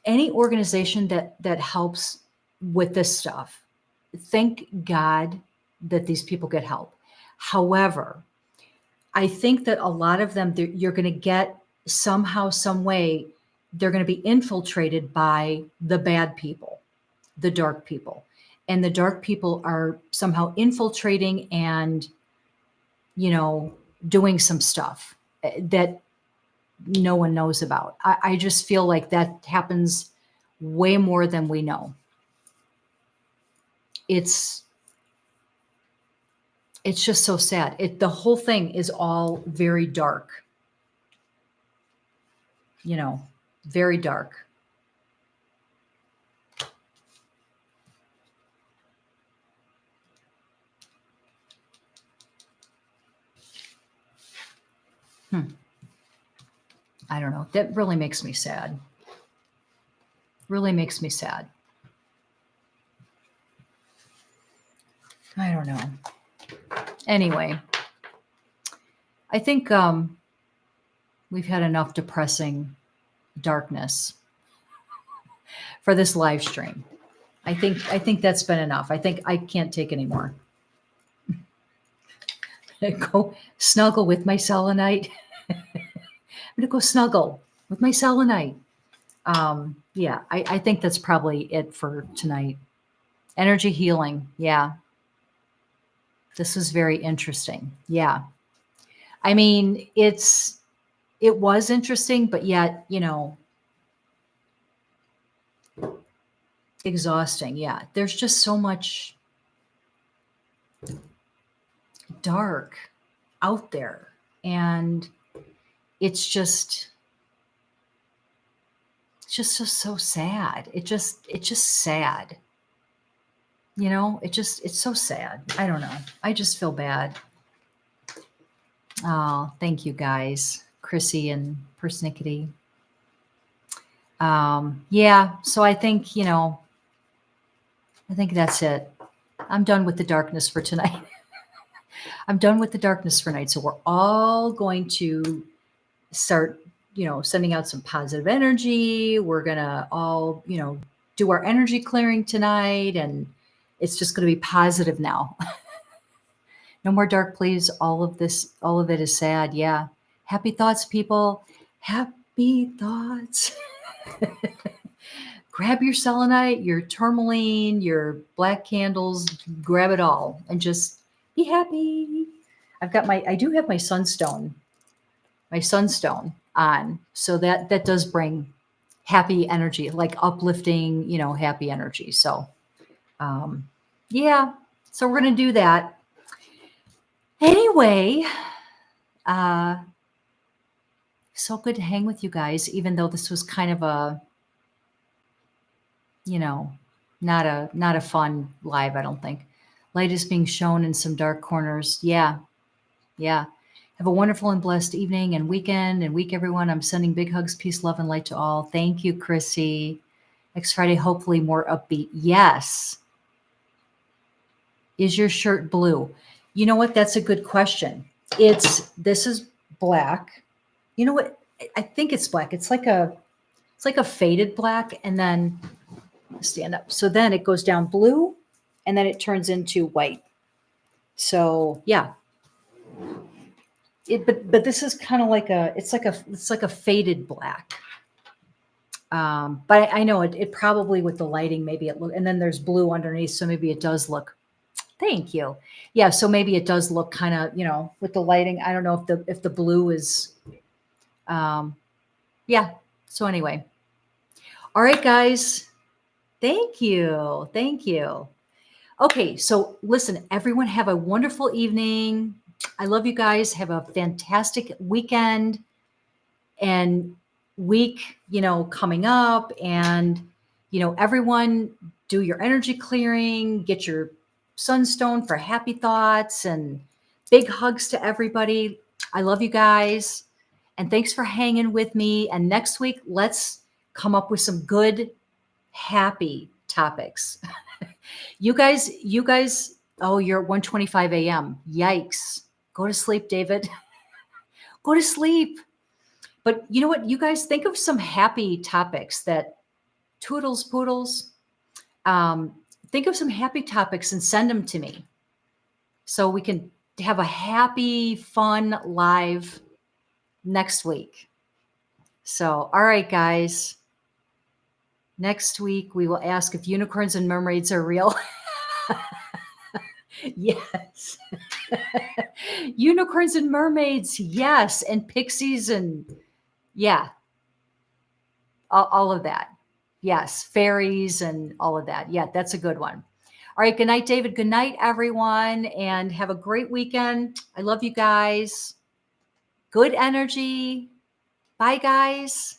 any organization that helps with this stuff. Thank God that these people get help. However, I think that a lot of them, you're going to get somehow, some way, they're going to be infiltrated by the bad people, the dark people. And the dark people are somehow infiltrating and, doing some stuff that no one knows about. I just feel like that happens way more than we know. It's just so sad. The whole thing is all very dark, very dark. I don't know. That really makes me sad. Really makes me sad. I don't know. Anyway, I think we've had enough depressing darkness for this live stream. I think that's been enough. I think I can't take anymore. Go snuggle with my selenite. I'm gonna go snuggle with my selenite. Yeah, I think that's probably it for tonight. Energy healing. Yeah. This was very interesting. Yeah. I mean, it was interesting, but yet, exhausting. Yeah. There's just so much dark out there. And it's just so sad. It's just sad. It's so sad. I don't know. I just feel bad. Oh, thank you guys, Chrissy and Persnickety. Yeah. So I think, I think that's it. I'm done with the darkness for tonight. I'm done with the darkness for tonight. So we're all going to start, sending out some positive energy. We're going to all, do our energy clearing tonight. And it's just going to be positive now. No more dark, please. All of it is sad. Yeah. Happy thoughts, people. Happy thoughts. Grab your selenite, your tourmaline, your black candles, grab it all and just be happy. I do have my sunstone on. So that does bring happy energy, like uplifting, happy energy. So, yeah, so we're going to do that. Anyway, so good to hang with you guys, even though this was kind of a, not a fun live, I don't think. Light is being shown in some dark corners. Yeah. Yeah. Have a wonderful and blessed evening and weekend and week, everyone. I'm sending big hugs, peace, love, and light to all. Thank you, Chrissy. Next Friday, hopefully more upbeat. Yes. Is your shirt blue? You know what? That's a good question. This is black. You know what? I think it's black. It's like a faded black, and then stand up. So then it goes down blue, and then it turns into white. So yeah. But this is kind of like it's like a faded black. But I know it probably with the lighting, maybe it look, and then there's blue underneath. So maybe it does look, thank you. Yeah. So maybe it does look kind of, with the lighting. I don't know if the blue is, yeah. So anyway, All right, guys. Thank you. Thank you. Okay, so listen, everyone have a wonderful evening. I love you guys. Have a fantastic weekend and week, coming up. And, everyone do your energy clearing, get your sunstone for happy thoughts, and big hugs to everybody. I love you guys. And thanks for hanging with me. And next week, let's come up with some good, happy topics. You guys, oh, you're at 1:25 a.m. Yikes. Go to sleep, David. Go to sleep. But you know what? You guys think of some happy topics that toodles poodles. Um, think of some happy topics and send them to me so we can have a happy, fun live next week. So, all right, guys. Next week, we will ask if unicorns and mermaids are real. Yes. Unicorns and mermaids. Yes. And pixies and yeah, all of that. Yes. Fairies and all of that. Yeah, that's a good one. All right. Good night, David. Good night, everyone. And have a great weekend. I love you guys. Good energy. Bye, guys.